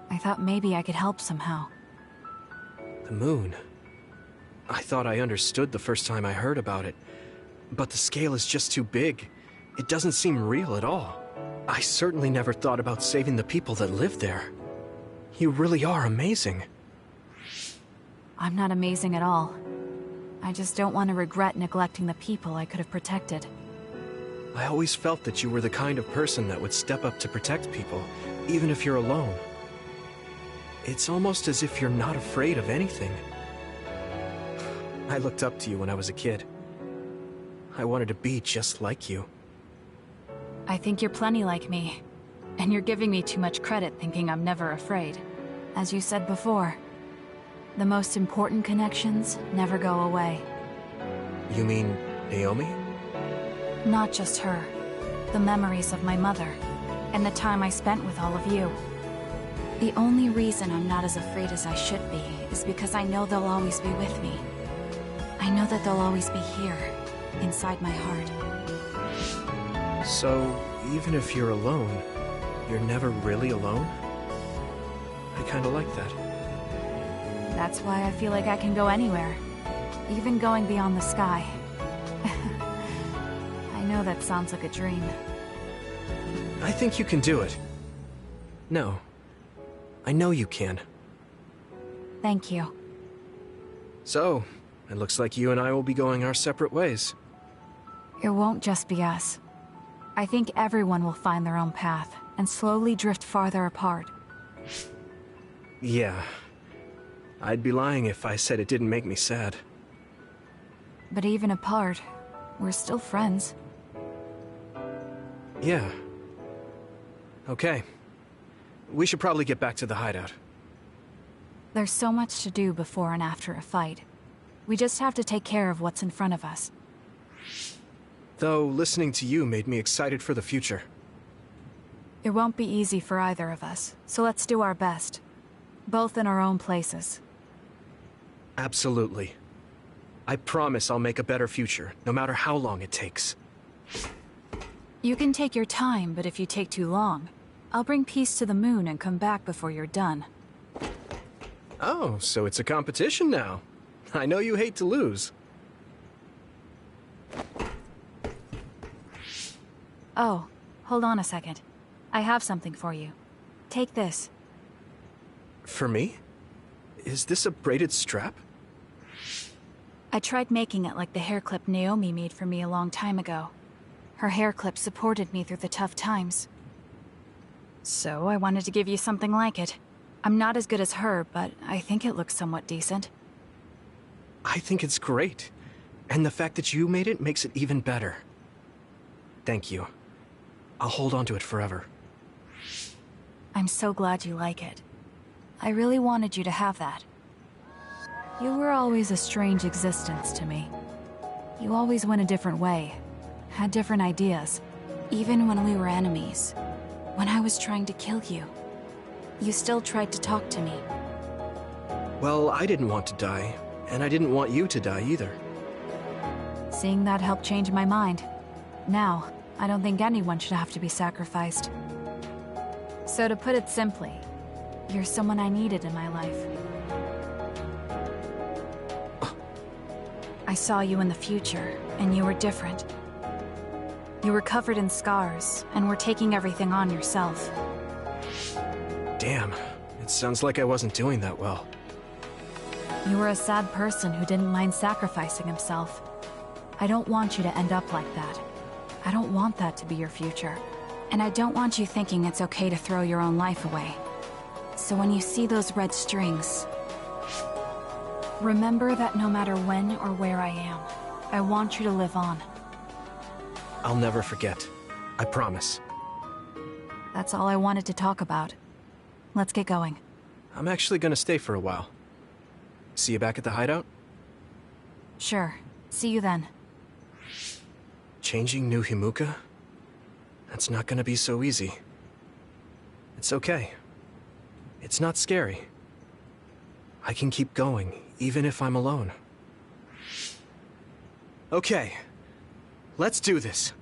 I thought maybe I could help somehow. The moon? I thought I understood the first time I heard about it. But the scale is just too big. It doesn't seem real at all. I certainly never thought about saving the people that live there. You really are amazing. I'm not amazing at all. I just don't want to regret neglecting the people I could have protected. I always felt that you were the kind of person that would step up to protect people, even if you're alone. It's almost as if you're not afraid of anything. I looked up to you when I was a kid. I wanted to be just like you. I think you're plenty like me. And you're giving me too much credit thinking I'm never afraid. As you said before, the most important connections never go away. You mean Naomi? Not just her. The memories of my mother, and the time I spent with all of you. The only reason I'm not as afraid as I should be is because I know they'll always be with me. I know that they'll always be here, inside my heart. So, even if you're alone, you're never really alone? I kinda like that. That's why I feel like I can go anywhere, even going beyond the sky. I know that sounds like a dream. I think you can do it. No. I know you can. Thank you. So, it looks like you and I will be going our separate ways. It won't just be us. I think everyone will find their own path, and slowly drift farther apart. Yeah. I'd be lying if I said it didn't make me sad. But even apart, we're still friends. Yeah. Okay. We should probably get back to the hideout. There's so much to do before and after a fight. We just have to take care of what's in front of us. Though, listening to you made me excited for the future. It won't be easy for either of us, so let's do our best. Both in our own places. Absolutely. I promise I'll make a better future, no matter how long it takes. You can take your time, but if you take too long, I'll bring peace to the moon and come back before you're done. Oh, so it's a competition now. I know you hate to lose. Oh, hold on a second. I have something for you. Take this. For me? Is this a braided strap? I tried making it like the hair clip Naomi made for me a long time ago. Her hair clip supported me through the tough times. So I wanted to give you something like it. I'm not as good as her, but I think it looks somewhat decent. I think it's great. And the fact that you made it makes it even better. Thank you. I'll hold on to it forever. I'm so glad you like it. I really wanted you to have that. You were always a strange existence to me. You always went a different way, had different ideas. Even when we were enemies, when I was trying to kill you, you still tried to talk to me. Well, I didn't want to die, and I didn't want you to die either. Seeing that helped change my mind. Now, I don't think anyone should have to be sacrificed. So to put it simply, you're someone I needed in my life. I saw you in the future, and you were different. You were covered in scars, and were taking everything on yourself. Damn, it sounds like I wasn't doing that well. You were a sad person who didn't mind sacrificing himself. I don't want you to end up like that. I don't want that to be your future. And I don't want you thinking it's okay to throw your own life away. So when you see those red strings, remember that no matter when or where I am, I want you to live on. I'll never forget. I promise. That's all I wanted to talk about. Let's get going. I'm actually gonna stay for a while. See you back at the hideout? Sure. See you then. Changing New Himuka? That's not gonna be so easy. It's okay. It's not scary. I can keep going, even if I'm alone. Okay. Let's do this.